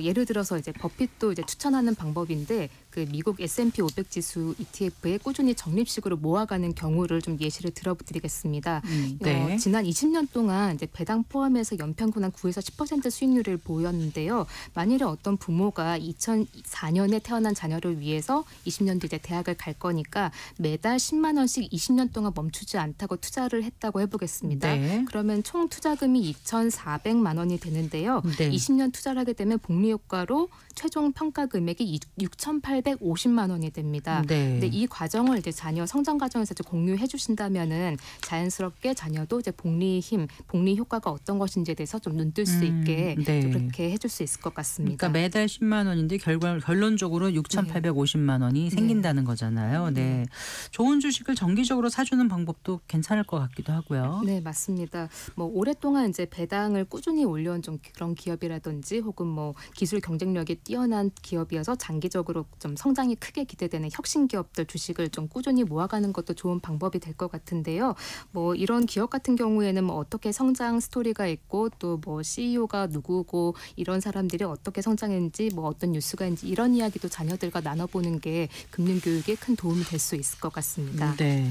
예를 들어서 이제 버핏도 이제 추천하는 방법인데 그 미국 S&P 500 지수 ETF에 꾸준히 적립식으로 모아가는 경우를 좀 예시를 들어드리겠습니다. 네. 지난 20년 동안 이제 배당 포함해서 연평균 한 9에서 10% 수익률을 보였는데요. 만일에 어떤 부모가 2004년에 태어난 자녀를 위해서 20년 뒤 이제 대학을 갈 거니까 매달 10만 원씩 20년 동안 멈추지 않다고 투자를 했다고 해보겠습니다. 네. 그러면 총 투자금이 2,400만 원이 되는데요. 네. 20년 투자를 하게 되면 복리 효과로 최종 평가 금액이 6,850만 원이 됩니다. 네. 근데 이 과정을 이제 자녀 성장 과정에서 이제 공유해 주신다면은 자연스럽게 자녀도 이제 복리 힘, 복리 효과가 어떤 것인지에 대해서 좀 눈뜰 수 있게 네. 좀 그렇게 해줄 수 있을 것 같습니다. 그러니까 매달 10만 원인데 결론적으로 6,850만 원이 생긴다는 거잖아요. 네. 좋은 주식을 정기적으로 사주는 방법도 괜찮을 것 같기도 하고요. 네, 맞습니다. 뭐 오랫동안 이제 배당을 꾸준히 올려온 좀 그런 기업이라든지 혹은 뭐 기술 경쟁력이 뛰어난 기업이어서 장기적으로 좀 성장이 크게 기대되는 혁신 기업들 주식을 좀 꾸준히 모아가는 것도 좋은 방법이 될 것 같은데요. 뭐 이런 기업 같은 경우에는 뭐 어떻게 성장 스토리가 있고 또 뭐 CEO가 누구고 이런 사람들이 어떻게 성장했는지 뭐 어떤 뉴스가 있는지 이런 이야기도 자녀들과 나눠보는 게 금융 교육에 큰 도움이 될 수 있을 것 같습니다. 네.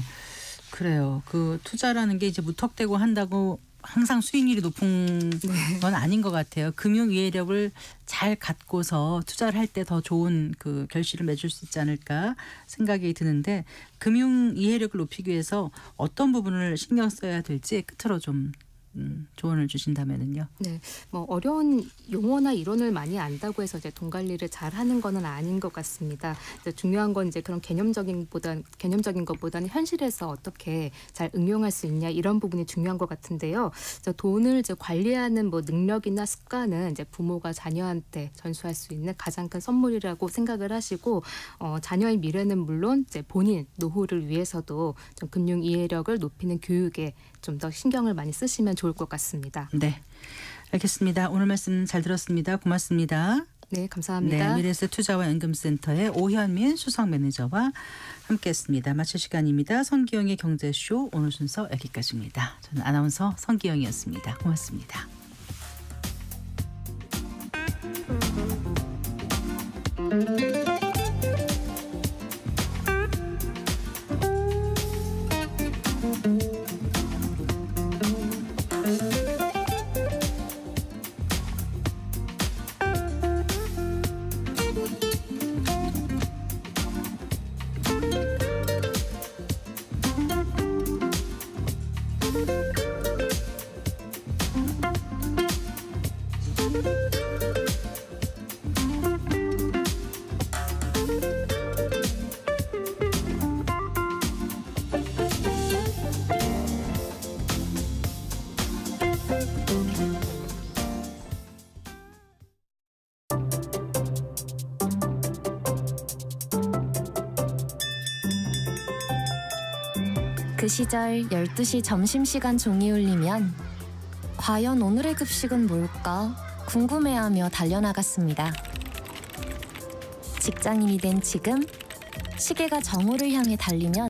그래요. 그 투자라는 게 이제 무턱대고 한다고 항상 수익률이 높은 건 아닌 것 같아요. 금융 이해력을 잘 갖고서 투자를 할 때 더 좋은 그 결실을 맺을 수 있지 않을까 생각이 드는데 금융 이해력을 높이기 위해서 어떤 부분을 신경 써야 될지 끝으로 좀 조언을 주신다면은요. 네, 뭐 어려운 용어나 이론을 많이 안다고 해서 이제 돈 관리를 잘 하는 거는 아닌 것 같습니다. 중요한 건 이제 그런 개념적인 것보다는 현실에서 어떻게 잘 응용할 수 있냐 이런 부분이 중요한 것 같은데요. 돈을 이제 관리하는 뭐 능력이나 습관은 이제 부모가 자녀한테 전수할 수 있는 가장 큰 선물이라고 생각을 하시고 자녀의 미래는 물론 이제 본인 노후를 위해서도 좀 금융 이해력을 높이는 교육에 좀 더 신경을 많이 쓰시면 좋을 것 같습니다. 네, 알겠습니다. 오늘 말씀 잘 들었습니다. 고맙습니다. 네, 감사합니다. 네, 미래에셋 투자와 연금센터의 오현민 수석 매니저와 함께했습니다. 마칠 시간입니다. 성기영의 경제쇼 오늘 순서 여기까지입니다. 저는 아나운서 성기영이었습니다. 고맙습니다. 그 시절 12시 점심시간 종이 울리면 과연 오늘의 급식은 뭘까 궁금해하며 달려나갔습니다. 직장인이 된 지금 시계가 정오를 향해 달리면